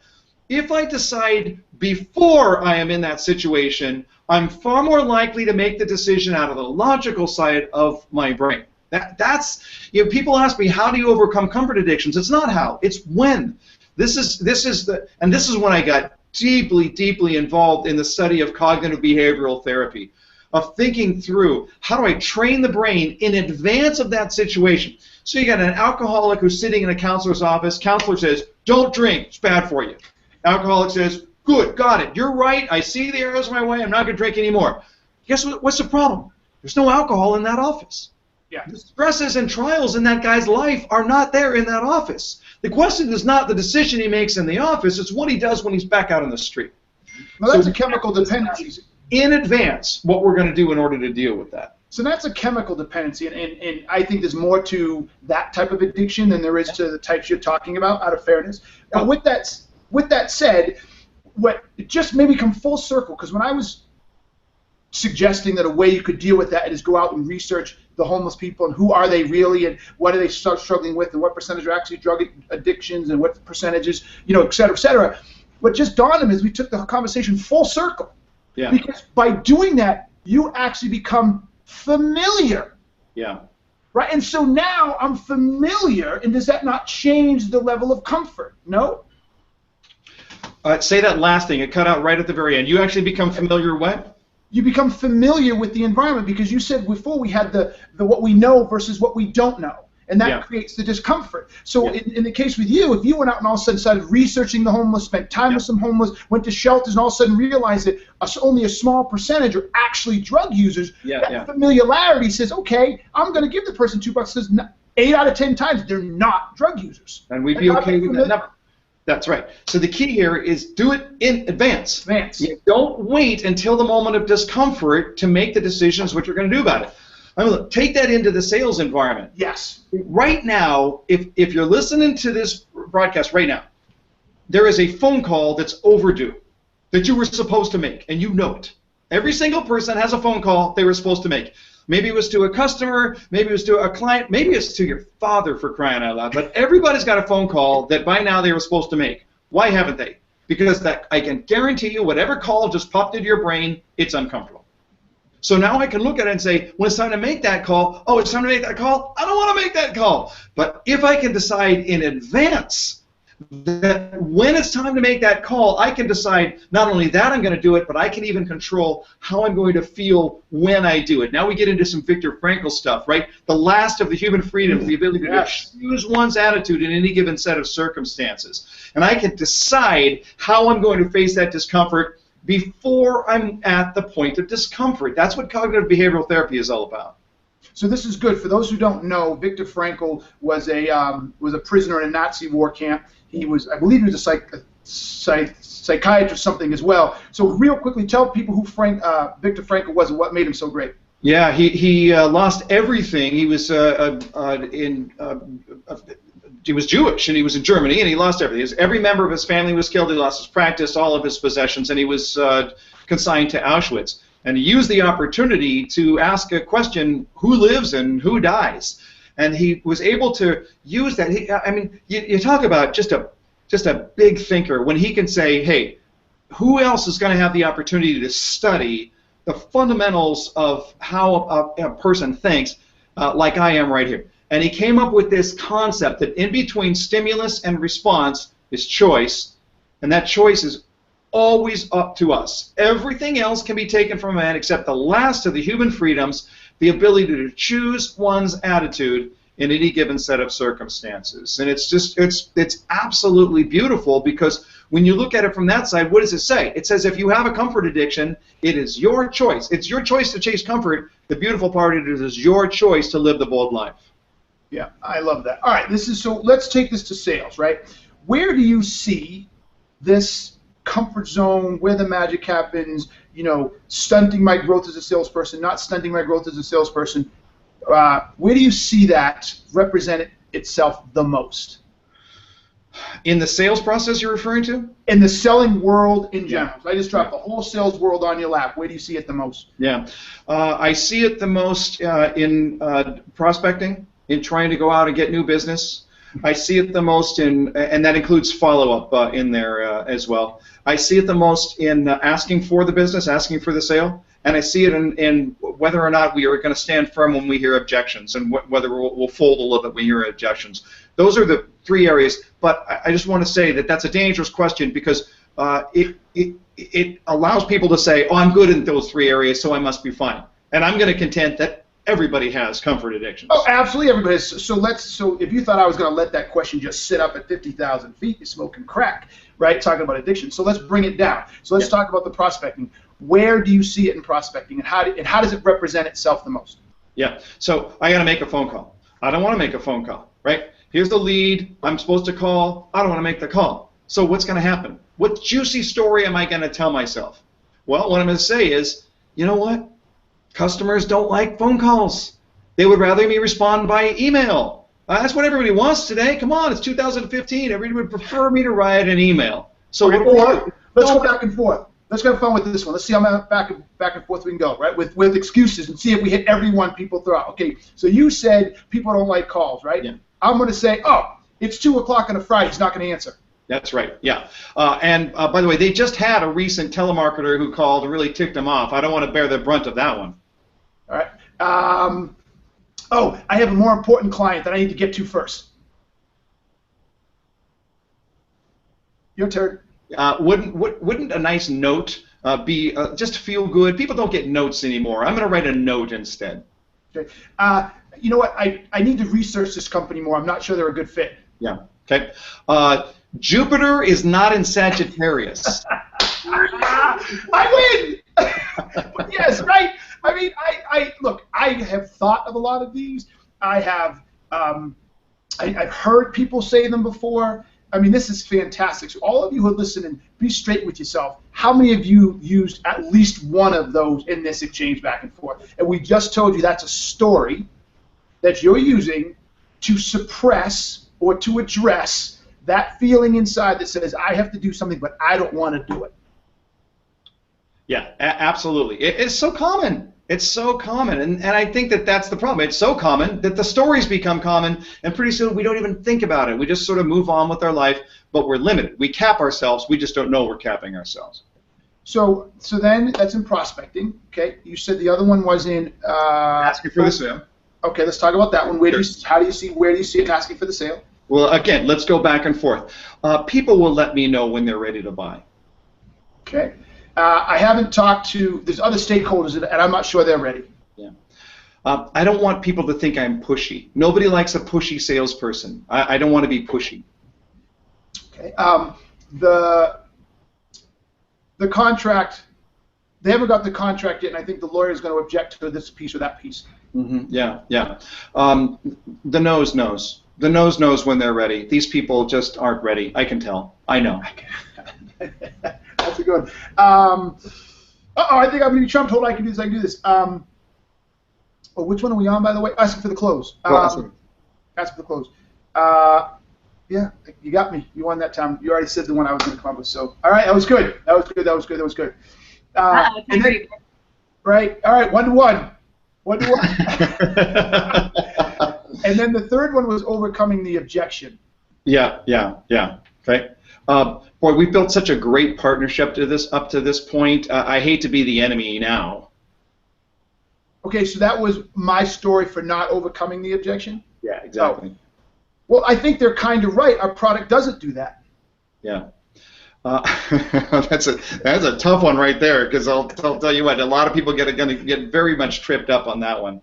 C: if I decide before I am in that situation, I'm far more likely to make the decision out of the logical side of my brain. That's people ask me, how do you overcome comfort addictions? It's not how, it's when. This is when I got deeply involved in the study of cognitive behavioral therapy, of thinking through how do I train the brain in advance of that situation. So you got an alcoholic who's sitting in a counselor's office. Counselor says, don't drink, it's bad for you. Alcoholic says, good, got it, you're right, I see the arrows my way, I'm not going to drink anymore. Guess what? What's the problem? There's no alcohol in that office.
A: Yeah.
C: The stresses and trials in that guy's life are not there in that office. The question is not the decision he makes in the office, it's what he does when he's back out on the street.
A: Well, that's a chemical dependency.
C: In advance, what we're going to do in order to deal with that.
A: So that's a chemical dependency, and I think there's more to that type of addiction than there is to the types you're talking about, out of fairness. But with that said, it just maybe come full circle, because when I was suggesting that a way you could deal with that is go out and research the homeless people and who are they really and what are they struggling with and what percentage are actually drug addictions and what percentages, et cetera, et cetera. What just dawned on me is we took the conversation full circle.
C: Yeah.
A: Because by doing that, you actually become familiar.
C: Yeah.
A: Right? And so now I'm familiar, and does that not change the level of comfort? No?
C: Say that last thing. It cut out right at the very end. You actually become familiar what?
A: You become familiar with the environment, because you said before we had the what we know versus what we don't know. and that creates the discomfort. So in the case with you, if you went out and all of a sudden started researching the homeless, spent time with some homeless, went to shelters, and all of a sudden realized that only a small percentage are actually drug users, that familiarity says, okay, I'm going to give the person $2. Says 8 out of 10 times they're not drug users.
C: And we'd be okay with that number. That's right. So the key here is do it in advance. You don't wait until the moment of discomfort to make the decisions what you're going to do about it. I mean, look, take that into the sales environment.
A: Yes.
C: Right now, if you're listening to this broadcast right now, there is a phone call that's overdue that you were supposed to make, and you know it. Every single person has a phone call they were supposed to make. Maybe it was to a customer, maybe it was to a client, maybe it's to your father, for crying out loud. But everybody's got a phone call that by now they were supposed to make. Why haven't they? Because I can guarantee you whatever call just popped into your brain, it's uncomfortable. So now I can look at it and say, when it's time to make that call, oh, it's time to make that call? I don't want to make that call. But if I can decide in advance that when it's time to make that call, I can decide not only that I'm going to do it, but I can even control how I'm going to feel when I do it. Now we get into some Viktor Frankl stuff, right? The last of the human freedoms, the ability to choose one's attitude in any given set of circumstances. And I can decide how I'm going to face that discomfort before I'm at the point of discomfort. That's what cognitive behavioral therapy is all about.
A: So this is good. For those who don't know, Viktor Frankl was a prisoner in a Nazi war camp. He was, I believe, he was a psychiatrist or something as well. So real quickly, tell people who Viktor Frankl was and what made him so great.
C: Yeah, he lost everything. He was he was Jewish, and he was in Germany, and he lost everything. Every member of his family was killed. He lost his practice, all of his possessions, and he was consigned to Auschwitz. And he used the opportunity to ask a question: who lives and who dies? And he was able to use that. I mean, you talk about just a big thinker when he can say, hey, who else is going to have the opportunity to study the fundamentals of how a person thinks like I am right here? And he came up with this concept that in between stimulus and response is choice, and that choice is always up to us. Everything else can be taken from man except the last of the human freedoms, the ability to choose one's attitude in any given set of circumstances. And it's absolutely beautiful, because when you look at it from that side, what does it say? It says if you have a comfort addiction, it is your choice. It's your choice to chase comfort. The beautiful part of it is your choice to live the bold life.
A: Yeah, I love that. All right, so let's take this to sales, right? Where do you see this comfort zone, where the magic happens, stunting my growth as a salesperson, not stunting my growth as a salesperson? Where do you see that represent itself the most?
C: In the sales process you're referring to?
A: In the selling world in general. I just dropped the whole sales world on your lap. Where do you see it the most?
C: Yeah, I see it the most in prospecting, in trying to go out and get new business. I see it the most in, and that includes follow-up in there as well. I see it the most in asking for the business, asking for the sale, and I see it in whether or not we are going to stand firm when we hear objections, and whether we'll fold a little bit when we hear objections. Those are the three areas, but I just want to say that that's a dangerous question, because it allows people to say, oh, I'm good in those three areas, so I must be fine. And I'm going to contend that everybody has comfort addictions.
A: Oh, absolutely, everybody has. So if you thought I was going to let that question just sit up at 50,000 feet, you're smoking crack, right? Talking about addiction. So let's bring it down. So let's talk about the prospecting. Where do you see it in prospecting, and how does it represent itself the most? Yeah.
C: So I got to make a phone call. I don't want to make a phone call, right? Here's the lead. I'm supposed to call. I don't want to make the call. So what's going to happen? What juicy story am I going to tell myself? Well, what I'm going to say is, you know what? Customers don't like phone calls. They would rather me respond by email. That's what everybody wants today. Come on, it's 2015. Everybody would prefer me to write an email. So
A: let's go back and forth. Let's have fun with this one. Let's see how back and forth we can go, right? With excuses, and see if we hit every one people throw out. Okay, so you said people don't like calls, right?
C: Yeah.
A: I'm going to say, oh, it's 2 o'clock on a Friday. He's not going to answer.
C: That's right, yeah. And by the way, they just had a recent telemarketer who called and really ticked them off. I don't want to bear the brunt of that one.
A: All right. Oh, I have a more important client that I need to get to first. Your turn.
C: Wouldn't a nice note be just feel good? People don't get notes anymore. I'm going to write a note instead.
A: Okay. you know what, I need to research this company more. I'm not sure they're a good fit.
C: Yeah. Okay. Jupiter is not in Sagittarius.
A: I win. But yes, right. I mean, look. I have thought of a lot of these. I have. I've heard people say them before. I mean, this is fantastic. So all of you who are listening, be straight with yourself. How many of you used at least one of those in this exchange back and forth? And we just told you that's a story that you're using to suppress or to address that feeling inside that says, I have to do something, but I don't want to do it.
C: Yeah, absolutely. It's so common. It's so common, and I think that that's the problem. It's so common that the stories become common, and pretty soon we don't even think about it. We just sort of move on with our life, but we're limited. We cap ourselves. We just don't know we're capping ourselves.
A: So then that's in prospecting. Okay, you said the other one was in
C: asking for the sale.
A: Okay, let's talk about that one. Where do you see it in asking for the sale?
C: Well, again, let's go back and forth. People will let me know when they're ready to buy.
A: Okay. I haven't talked to, there's other stakeholders, and I'm not sure they're ready.
C: Yeah. I don't want people to think I'm pushy. Nobody likes a pushy salesperson. I don't want to be pushy.
A: Okay. The contract, they haven't got the contract yet, and I think the lawyer is going to object to this piece or that piece.
C: Mm-hmm. Yeah, yeah. The nose knows. The nose knows when they're ready. These people just aren't ready. I can tell. I know.
A: That's a good one. I think I'm going to be trumped. Hold on, I can do this. Which one are we on, by the way? Asking for the close. Asking for the close. Yeah, you got me. You won that time. You already said the one I was going to come up with. So, all right, that was good. That was good. And then, right. All right, 1-1. 1-1. And then the third one was overcoming the objection.
C: Yeah. Okay. Boy, we've built such a great partnership up to this point. I hate to be the enemy now.
A: Okay, so that was my story for not overcoming the objection?
C: Yeah, exactly.
A: Oh. Well, I think they're kind of right. Our product doesn't do that.
C: Yeah. That's a tough one right there, because I'll tell you what, a lot of people are going to get very much tripped up on that one.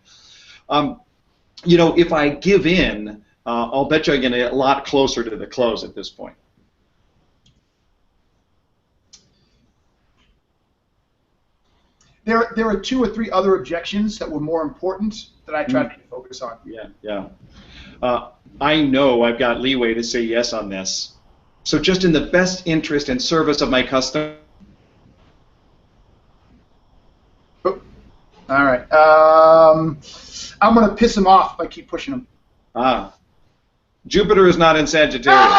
C: You know, if I give in, I'll bet you I'm going to get a lot closer to the close at this point.
A: There are 2 or 3 other objections that were more important that I tried to focus on.
C: Yeah. I know I've got leeway to say yes on this. So just in the best interest and service of my customer.
A: Oh. All right. I'm going to piss him off if I keep pushing him.
C: Jupiter is not in Sagittarius.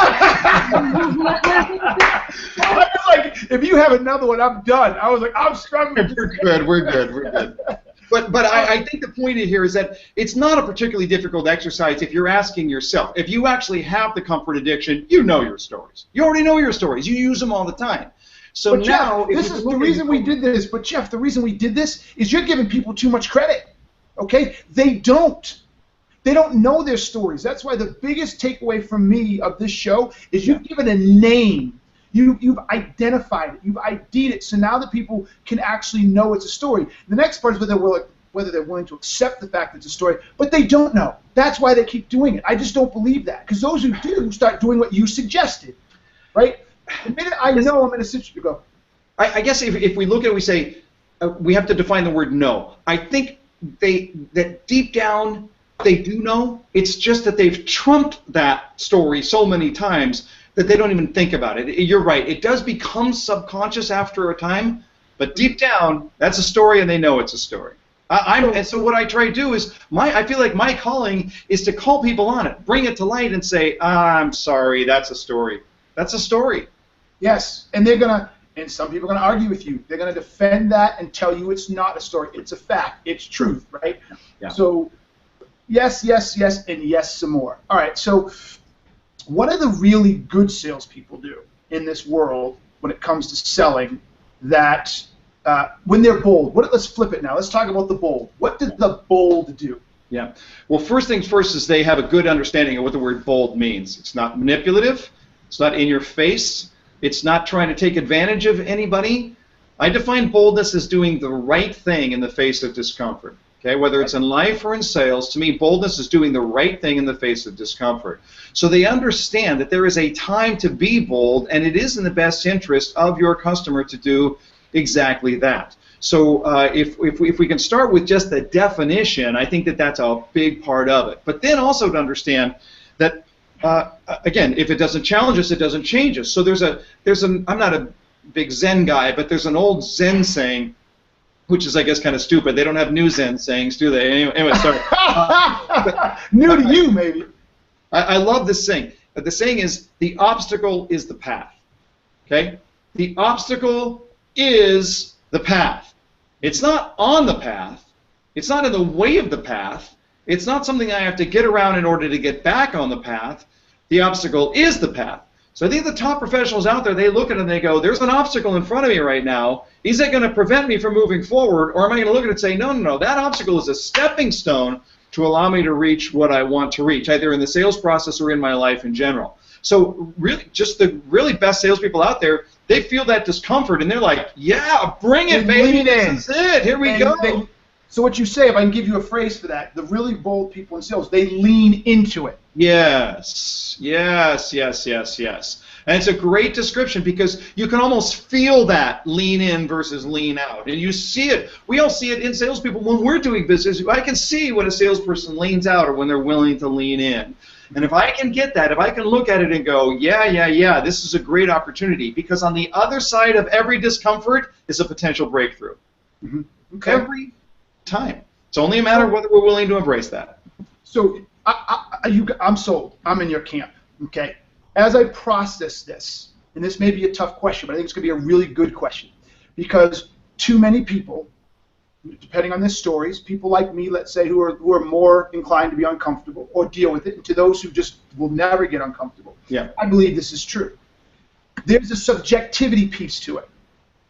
A: I was like, if you have another one, I'm done. I was like, I'm struggling.
C: We're good. But I think the point here is that it's not a particularly difficult exercise if you're asking yourself. If you actually have the comfort addiction, you know your stories. You already know your stories. You use them all the time. So
A: but
C: now,
A: Jeff, this is the reason we did this. But Jeff, the reason we did this is you're giving people too much credit. Okay? They don't. They don't know their stories. That's why the biggest takeaway from me of this show is you've given a name. You've identified it. You've ID'd it. So now the people can actually know it's a story. The next part is whether they're willing to accept the fact that it's a story, but they don't know. That's why they keep doing it. I just don't believe that, because those who do start doing what you suggested, right? The minute I know I'm in a situation, go.
C: I guess if we look at it, we say we have to define the word no. I think that deep down they do know. It's just that they've trumped that story so many times that they don't even think about it. You're right. It does become subconscious after a time, but deep down, that's a story, and they know it's a story. And so what I try to do is, I feel like my calling is to call people on it, bring it to light, and say, I'm sorry, that's a story. That's a story.
A: Yes, and some people are going to argue with you. They're going to defend that and tell you it's not a story. It's a fact. It's truth, right? Yeah. So yes, and yes some more. All right, so what do the really good salespeople do in this world when it comes to selling that when they're bold? Let's flip it now. Let's talk about the bold. What did the bold do?
C: Yeah. Well, first things first is they have a good understanding of what the word bold means. It's not manipulative. It's not in your face. It's not trying to take advantage of anybody. I define boldness as doing the right thing in the face of discomfort. Okay, whether it's in life or in sales, to me, boldness is doing the right thing in the face of discomfort. So they understand that there is a time to be bold, and it is in the best interest of your customer to do exactly that. So if we can start with just the definition, I think that that's a big part of it. But then also to understand that, again, if it doesn't challenge us, it doesn't change us. So I'm not a big Zen guy, but there's an old Zen saying, which is, I guess, kind of stupid. They don't have new Zen sayings, do they? Anyway, sorry.
A: New to you, maybe.
C: I love this saying. The saying is, the obstacle is the path. Okay? The obstacle is the path. It's not on the path. It's not in the way of the path. It's not something I have to get around in order to get back on the path. The obstacle is the path. So I think the top professionals out there, they look at it and they go, there's an obstacle in front of me right now. Is it going to prevent me from moving forward, or am I going to look at it and say, no, no, no, that obstacle is a stepping stone to allow me to reach what I want to reach, either in the sales process or in my life in general. So really, just the really best salespeople out there, they feel that discomfort, and they're like, yeah, bring it, baby, this is it, here we go.
A: So what you say, if I can give you a phrase for that, the really bold people in sales, they lean into it.
C: Yes, yes, yes, yes, yes. And it's a great description because you can almost feel that lean in versus lean out. And you see it. We all see it in salespeople when we're doing business. I can see when a salesperson leans out or when they're willing to lean in. And if I can get that, if I can look at it and go, yeah, yeah, yeah, this is a great opportunity, because on the other side of every discomfort is a potential breakthrough.
A: Mm-hmm. Okay.
C: Every time. It's only a matter of whether we're willing to embrace that.
A: So I'm sold. I'm in your camp. Okay. As I process this, and this may be a tough question, but I think it's going to be a really good question, because too many people, depending on their stories, people like me, let's say, who are more inclined to be uncomfortable or deal with it, and to those who just will never get uncomfortable.
C: Yeah.
A: I believe this is true. There's a subjectivity piece to it.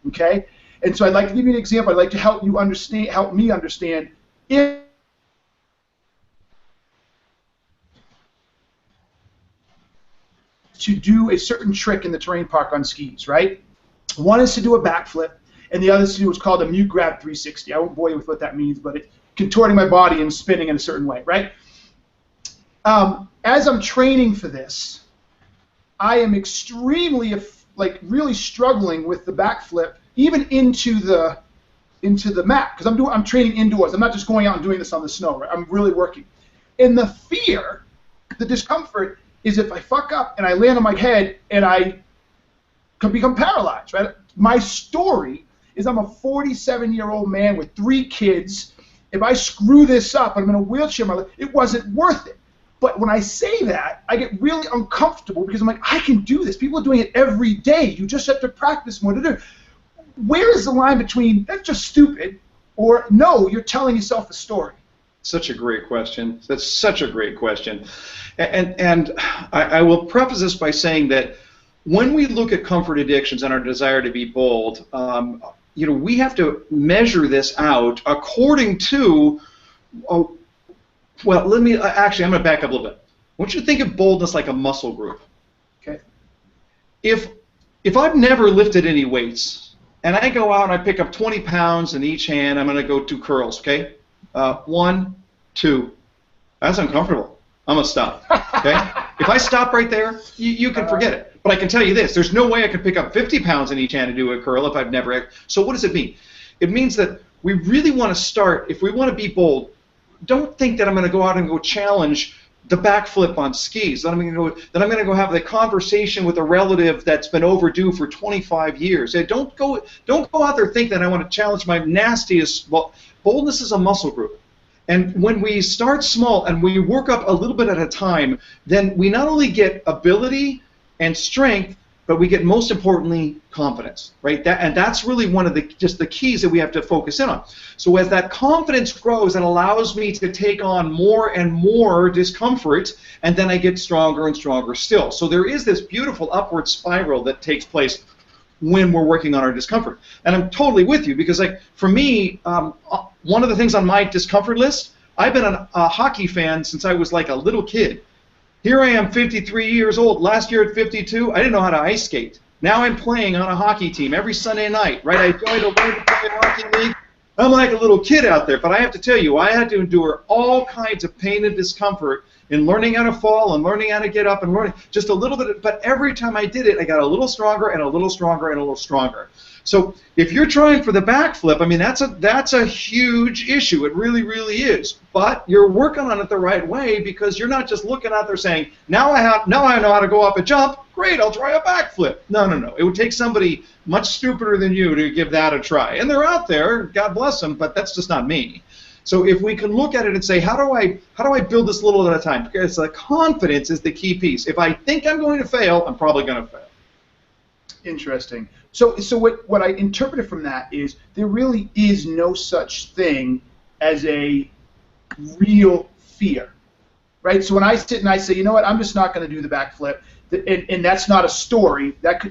A: Okay. And so I'd like to give you an example. I'd like to help you understand, help me understand if to do a certain trick in the terrain park on skis, right? One is to do a backflip, and the other is to do what's called a mute grab 360. I won't bore you with what that means, but it's contorting my body and spinning in a certain way, right? As I'm training for this, I am extremely, really struggling with the backflip, even into the mat, because I'm training indoors. I'm not just going out and doing this on the snow, right? I'm really working. And the fear, the discomfort, is if I fuck up and I land on my head and I can become paralyzed, right? My story is I'm a 47-year-old man with 3 kids. If I screw this up and I'm in a wheelchair, it wasn't worth it. But when I say that, I get really uncomfortable because I'm like, I can do this. People are doing it every day. You just have to practice more to do it. Where is the line between that's just stupid or no, you're telling yourself a story?
C: Such a great question. That's such a great question. And I will preface this by saying that when we look at comfort addictions and our desire to be bold, we have to measure this out according to, I'm going to back up a little bit. I want you to think of boldness like a muscle group.
A: Okay.
C: If I've never lifted any weights, and I go out and I pick up 20 pounds in each hand, I'm going to go do curls, okay? 1, 2. That's uncomfortable. I'm going to stop, okay? If I stop right there, you can forget it. But I can tell you this, there's no way I could pick up 50 pounds in each hand and do a curl if I've never. So what does it mean? It means that we really want to start, if we want to be bold, don't think that I'm going to go out and go challenge the backflip on skis. Then I'm going to go have the conversation with a relative that's been overdue for 25 years. Don't go out there thinking that I want to challenge my nastiest. Well, boldness is a muscle group. And when we start small and we work up a little bit at a time, then we not only get ability and strength, but we get, most importantly, confidence, right? That's really one of the keys that we have to focus in on. So as that confidence grows, it allows me to take on more and more discomfort, and then I get stronger and stronger still. So there is this beautiful upward spiral that takes place when we're working on our discomfort. And I'm totally with you, because for me, one of the things on my discomfort list, I've been a hockey fan since I was like a little kid. Here I am, 53 years old. Last year at 52, I didn't know how to ice skate. Now I'm playing on a hockey team every Sunday night, right? I joined a learn to play hockey league. I'm like a little kid out there, but I have to tell you, I had to endure all kinds of pain and discomfort in learning how to fall and learning how to get up and learning just a little bit, but every time I did it, I got a little stronger and a little stronger and a little stronger. So if you're trying for the backflip, I mean, that's a huge issue. It really, really is. But you're working on it the right way because you're not just looking out there saying, now I know how to go up and jump. Great, I'll try a backflip. No, no, no. It would take somebody much stupider than you to give that a try. And they're out there, God bless them, but that's just not me. So if we can look at it and say, how do I build this little at a time? Because the confidence is the key piece. If I think I'm going to fail, I'm probably going to fail.
A: Interesting. So what I interpreted from that is there really is no such thing as a real fear, right? So when I sit and I say, you know what, I'm just not going to do the backflip, and that's not a story. That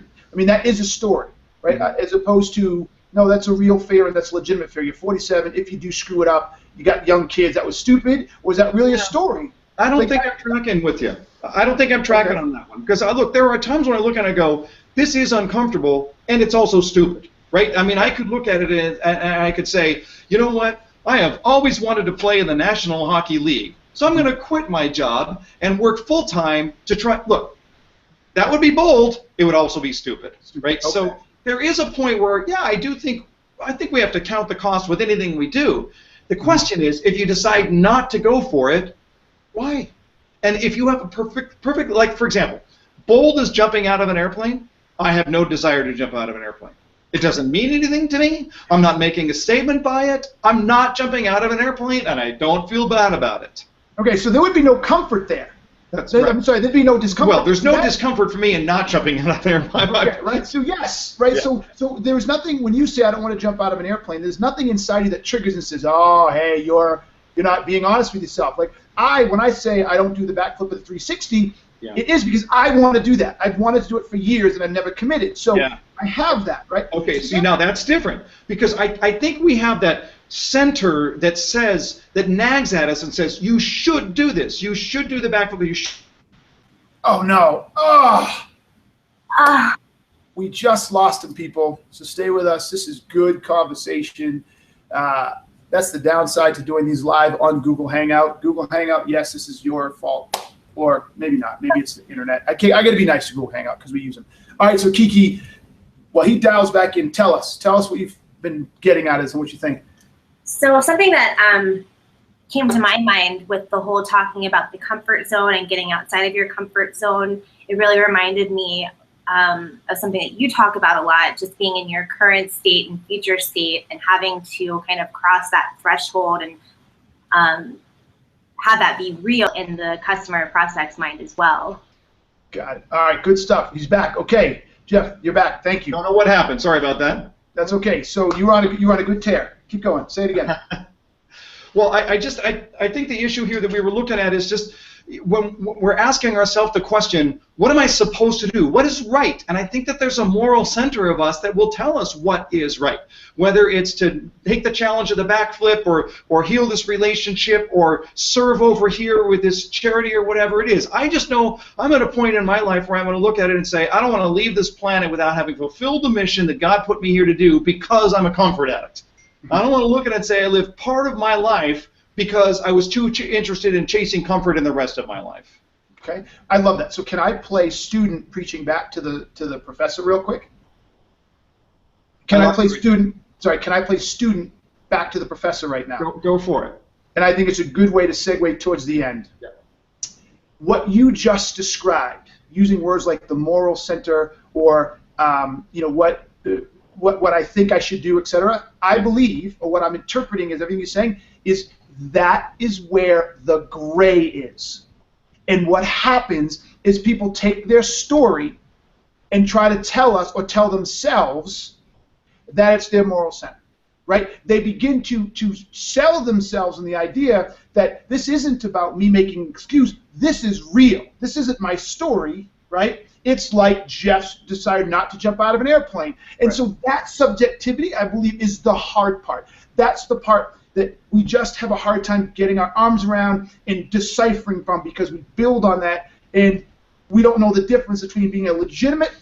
A: is a story, right? As opposed to, no, that's a real fear and that's legitimate fear. You're 47. If you do screw it up, you got young kids. That was stupid. Or is that really a story?
C: I don't think I'm tracking with you. I don't think I'm tracking on that one because look, there are times when I look and I go, this is uncomfortable and it's also stupid, right? I mean, I could look at it and I could say, you know what? I have always wanted to play in the National Hockey League, so I'm going to quit my job and work full time to try. Look, that would be bold. It would also be stupid, right? Okay. So there is a point where, yeah, I think we have to count the cost with anything we do. The question is, if you decide not to go for it, why? And if you have a perfect, like for example, bold as jumping out of an airplane, I have no desire to jump out of an airplane. It doesn't mean anything to me. I'm not making a statement by it. I'm not jumping out of an airplane, and I don't feel bad about it.
A: Okay, so there would be no comfort there.
C: That's right.
A: I'm sorry, there'd be no discomfort.
C: Well, there's no discomfort for me in not jumping out of an airplane.
A: Okay, right? So yes, right? Yeah. So there's nothing, when you say I don't want to jump out of an airplane, there's nothing inside you that triggers and says, oh, hey, you're not being honest with yourself. Like when I say I don't do the backflip of the 360, yeah, it is because I want to do that. I've wanted to do it for years and I've never committed. So yeah, I have that, right?
C: Okay, see, now that's different because I think we have that center that says, that nags at us and says, you should do this. You should do the backflip. You should.
A: Oh, no. Oh. We just lost him, people. So stay with us. This is good conversation. That's the downside to doing these live on Google Hangout. Google Hangout, yes, this is your fault. Or maybe not. Maybe it's the internet. I got to be nice to Google Hangout because we use them. All right, so Kiki, while he dials back in, tell us what you've been getting at us and what you think.
B: So something that came to my mind with the whole talking about the comfort zone and getting outside of your comfort zone, it really reminded me of something that you talk about a lot, just being in your current state and future state and having to kind of cross that threshold and have that be real in the customer and prospect's mind as well.
A: Got it. All right, good stuff. He's back. Okay, Jeff, you're back. Thank you.
C: Don't know what happened. Sorry about that.
A: That's okay. So you're on a good tear. Keep going. Say it again.
C: Well, I think the issue here that we were looking at is just when we're asking ourselves the question, what am I supposed to do? What is right? And I think that there's a moral center of us that will tell us what is right, whether it's to take the challenge of the backflip or heal this relationship or serve over here with this charity or whatever it is. I just know I'm at a point in my life where I'm going to look at it and say, I don't want to leave this planet without having fulfilled the mission that God put me here to do because I'm a comfort addict. I don't want to look at it and say I lived part of my life because I was too interested in chasing comfort in the rest of my life.
A: Okay, I love that. So can I play student preaching back to the professor real quick? Can I play student? Sorry, can I play student back to the professor right now?
C: Go for it.
A: And I think it's a good way to segue towards the end.
C: Yeah.
A: What you just described, using words like the moral center or what I think I should do, etc. I believe, or what I'm interpreting as everything you're saying, is that is where the gray is. And what happens is people take their story and try to tell us or tell themselves that it's their moral center, right? They begin to sell themselves in the idea that this isn't about me making an excuse. This is real. This isn't my story, right? It's like Jeff decided not to jump out of an airplane. And so that subjectivity, I believe, is the hard part. That's the part that we just have a hard time getting our arms around and deciphering from because we build on that and we don't know the difference between being a legitimate,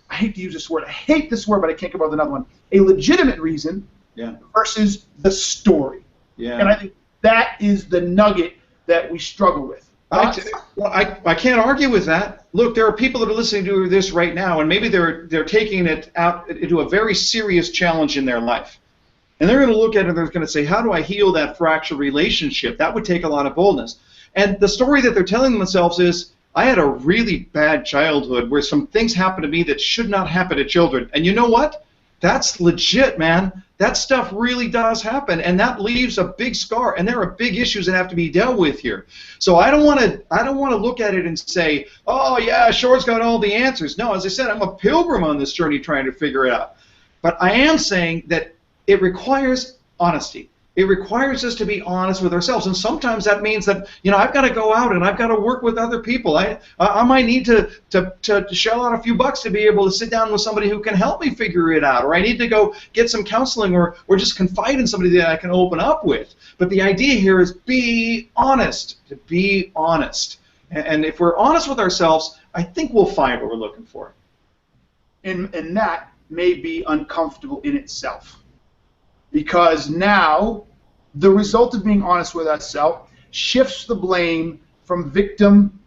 A: I hate to use this word, I hate this word, but I can't come up with another one, a legitimate reason
C: Yeah.
A: versus the story.
C: Yeah.
A: And I think that is the nugget that we struggle with.
C: I can't argue with that. Look, there are people that are listening to this right now, and maybe they're taking it out into a very serious challenge in their life. And they're going to look at it and they're going to say, how do I heal that fractured relationship? That would take a lot of boldness. And the story that they're telling themselves is, I had a really bad childhood where some things happened to me that should not happen to children. And you know what? That's legit, man. That stuff really does happen, and that leaves a big scar. And there are big issues that have to be dealt with here. So I don't want to look at it and say, oh yeah, Shore's got all the answers. No, as I said, I'm a pilgrim on this journey trying to figure it out. But I am saying that it requires honesty. It requires us to be honest with ourselves, and sometimes that means that, you know, I've got to go out and I've got to work with other people. I might need to shell out a few bucks to be able to sit down with somebody who can help me figure it out, or I need to go get some counseling, or just confide in somebody that I can open up with. But the idea here is be honest, to be honest, and if we're honest with ourselves, I think we'll find what we're looking for.
A: And that may be uncomfortable in itself. Because now the result of being honest with ourselves shifts the blame from victim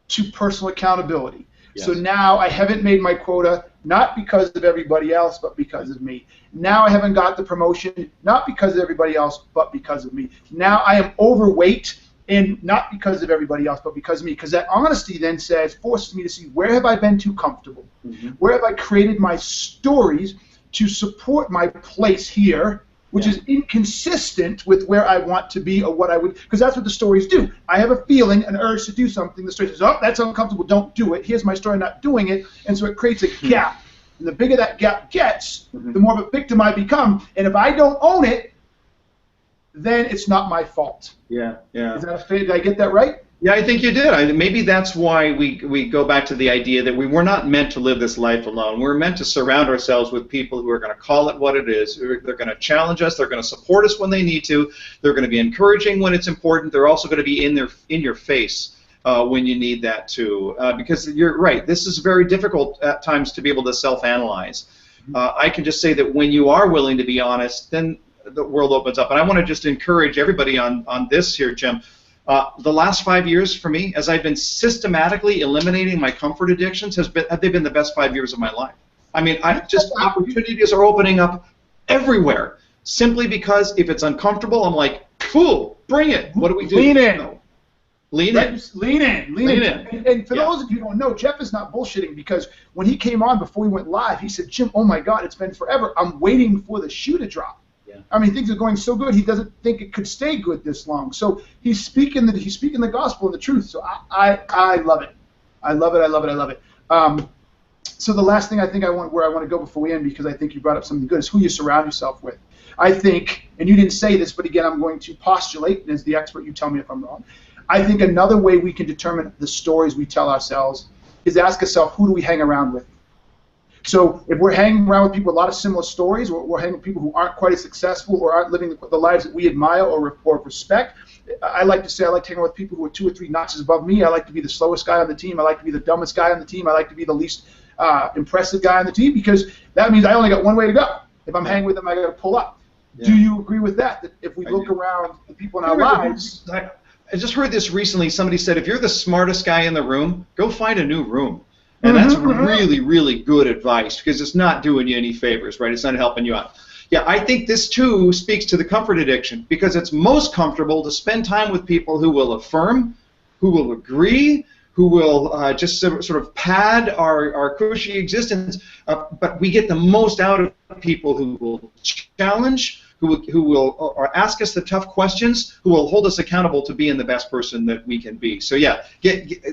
A: to personal accountability. Yes. So now I haven't made my quota, not because of everybody else, but because of me. Now I haven't got the promotion, not because of everybody else, but because of me. Now I am overweight, and not because of everybody else, but because of me. Because that honesty then forces me to see, where have I been too comfortable? Mm-hmm. Where have I created my stories to support my place here, which is inconsistent with where I want to be or what I would, because that's what the stories do. I have a feeling, an urge to do something. The story says, oh, that's uncomfortable, don't do it. Here's my story, not doing it. And so it creates a gap. And the bigger that gap gets, the more of a victim I become. And if I don't own it, then it's not my fault.
C: Yeah, yeah.
A: Is that did I get that right?
C: Yeah, I think you did. Maybe that's why we go back to the idea that we were not meant to live this life alone. We're meant to surround ourselves with people who are going to call it what it is. They're going to challenge us. They're going to support us when they need to. They're going to be encouraging when it's important. They're also going to be in your face when you need that too. Because you're right. This is very difficult at times to be able to self-analyze. I can just say that when you are willing to be honest, then the world opens up. And I want to just encourage everybody on this here, Jim. The last 5 years for me, as I've been systematically eliminating my comfort addictions, have they been the best 5 years of my life. I mean, opportunities are opening up everywhere, simply because if it's uncomfortable, I'm like, cool, bring it. What do we do?
A: Lean in.
C: Lean in.
A: Lean in. And for those of you who don't know, Jeff is not bullshitting, because when he came on before we went live, he said, Jim, oh my God, it's been forever. I'm waiting for the shoe to drop. I mean, things are going so good, he doesn't think it could stay good this long. So he's speaking the gospel and the truth. So I love it. I love it. So the last thing I want to go before we end, because I think you brought up something good, is who you surround yourself with. I think, and you didn't say this, but again, I'm going to postulate, and as the expert, you tell me if I'm wrong. I think another way we can determine the stories we tell ourselves is ask ourselves, who do we hang around with? So if we're hanging around with people with a lot of similar stories, or we're hanging with people who aren't quite as successful or aren't living the lives that we admire or respect, I like to say I like to hang out with people who are 2 or 3 notches above me. I like to be the slowest guy on the team. I like to be the dumbest guy on the team. I like to be the least impressive guy on the team, because that means I only got one way to go. If I'm hanging with them, I got to pull up. Yeah. Do you agree with that? That if we look around the people in our lives...
C: I just heard this recently. Somebody said, if you're the smartest guy in the room, go find a new room. And that's really, really good advice, because it's not doing you any favors, right? It's not helping you out. Yeah, I think this, too, speaks to the comfort addiction, because it's most comfortable to spend time with people who will affirm, who will agree, who will just sort of pad our cushy existence, but we get the most out of people who will challenge, who will ask us the tough questions, who will hold us accountable to being the best person that we can be. So yeah,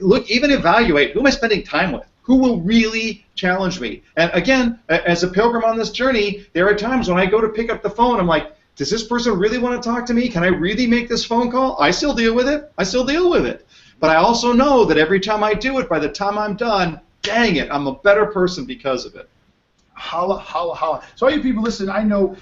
C: look, even evaluate, who am I spending time with? Who will really challenge me? And again, as a pilgrim on this journey, there are times when I go to pick up the phone, I'm like, does this person really want to talk to me? Can I really make this phone call? I still deal with it. But I also know that every time I do it, by the time I'm done, dang it, I'm a better person because of it.
A: Holla, holla, holla. So all you people listen, I know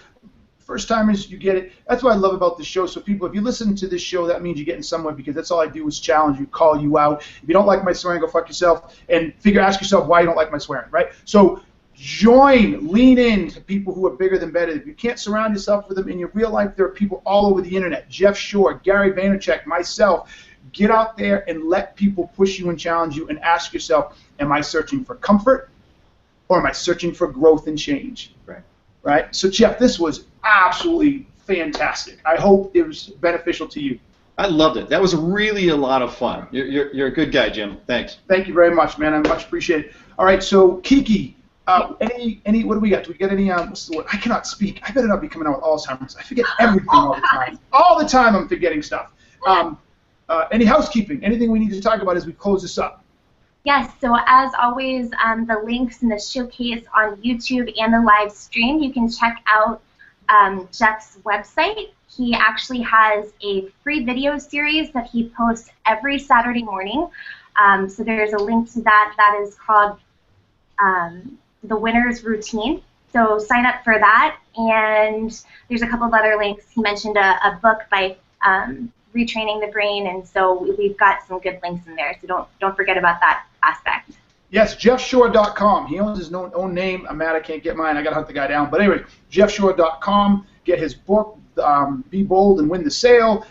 A: first timers, you get it. That's what I love about this show. So people, if you listen to this show, that means you're getting somewhere, because that's all I do is challenge you, call you out. If you don't like my swearing, go fuck yourself, and ask yourself why you don't like my swearing, right? So lean in to people who are bigger than better. If you can't surround yourself with them in your real life, there are people all over the internet. Jeff Shore, Gary Vaynerchuk, myself. Get out there and let people push you and challenge you and ask yourself, am I searching for comfort or am I searching for growth and change? Right? So, Jeff, this was absolutely fantastic. I hope it was beneficial to you.
C: I loved it. That was really a lot of fun. You're a good guy, Jim. Thanks.
A: Thank you very much, man. I much appreciate it. All right, so Kiki, any what do we got? Do we get any? What's the word? I cannot speak. I better not be coming out with Alzheimer's. I forget everything all the time. All the time, I'm forgetting stuff. Any housekeeping? Anything we need to talk about as we close this up?
B: Yes, so as always, the links in the showcase on YouTube and the live stream, you can check out Jeff's website. He actually has a free video series that he posts every Saturday morning. So there's a link to that. That is called The Winner's Routine. So sign up for that. And there's a couple of other links. He mentioned a book by Retraining the Brain, and so we've got some good links in there. So don't forget about that aspect.
A: Yes, JeffShore.com. He owns his own name. I'm mad I can't get mine. I got to hunt the guy down. But anyway, JeffShore.com. Get his book, Be Bold and Win the Sale.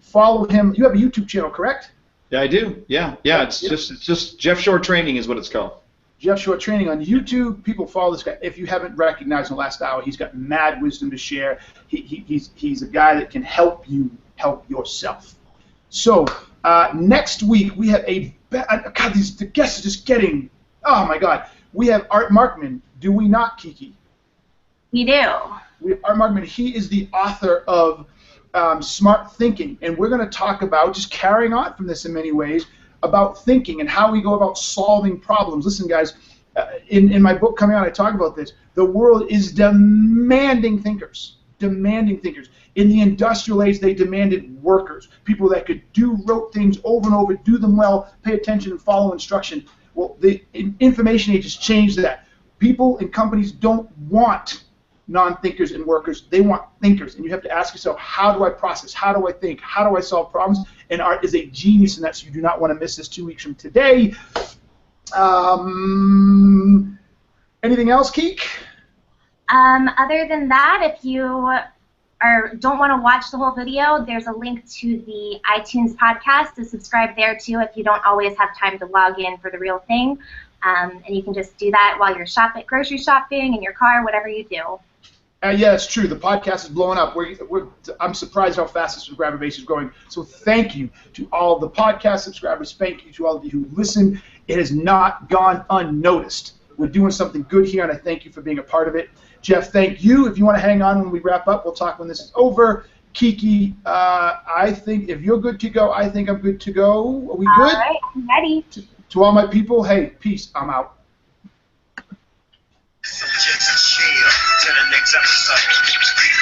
A: Follow him. You have a YouTube channel, correct?
C: Yeah, I do. Yeah. It's just Jeff Shore Training is what it's called.
A: Jeff Shore Training on YouTube. People follow this guy. If you haven't recognized in the last hour, he's got mad wisdom to share. He's a guy that can help you help yourself. So next week we have God, the guests are just getting, oh my God. We have Art Markman, do we not, Kiki?
B: We do.
A: Art Markman, he is the author of Smart Thinking, and we're going to talk about, just carrying on from this in many ways, about thinking and how we go about solving problems. Listen, guys, in my book coming out, I talk about this. The world is demanding thinkers. Demanding thinkers. In the industrial age, they demanded workers, people that could do rote things over and over, do them well, pay attention and follow instruction. Well, the information age has changed that. People and companies don't want non-thinkers and workers. They want thinkers, and you have to ask yourself, how do I process? How do I think? How do I solve problems? And Art is a genius in that, so you do not want to miss this 2 weeks from today. Anything else, Keek?
B: Other than that, if you don't want to watch the whole video, there's a link to the iTunes podcast to subscribe there too if you don't always have time to log in for the real thing. And you can just do that while you're grocery shopping, in your car, whatever you do.
A: Yeah, it's true. The podcast is blowing up. I'm surprised how fast this subscriber base is growing. So thank you to all the podcast subscribers. Thank you to all of you who listen. It has not gone unnoticed. We're doing something good here, and I thank you for being a part of it. Jeff, thank you. If you want to hang on when we wrap up, we'll talk when this is over. Kiki, I think if you're good to go, I think I'm good to go. Are we good?
B: All right, I'm ready.
A: To all my people, hey, peace. I'm out.
D: So just chill till the next episode.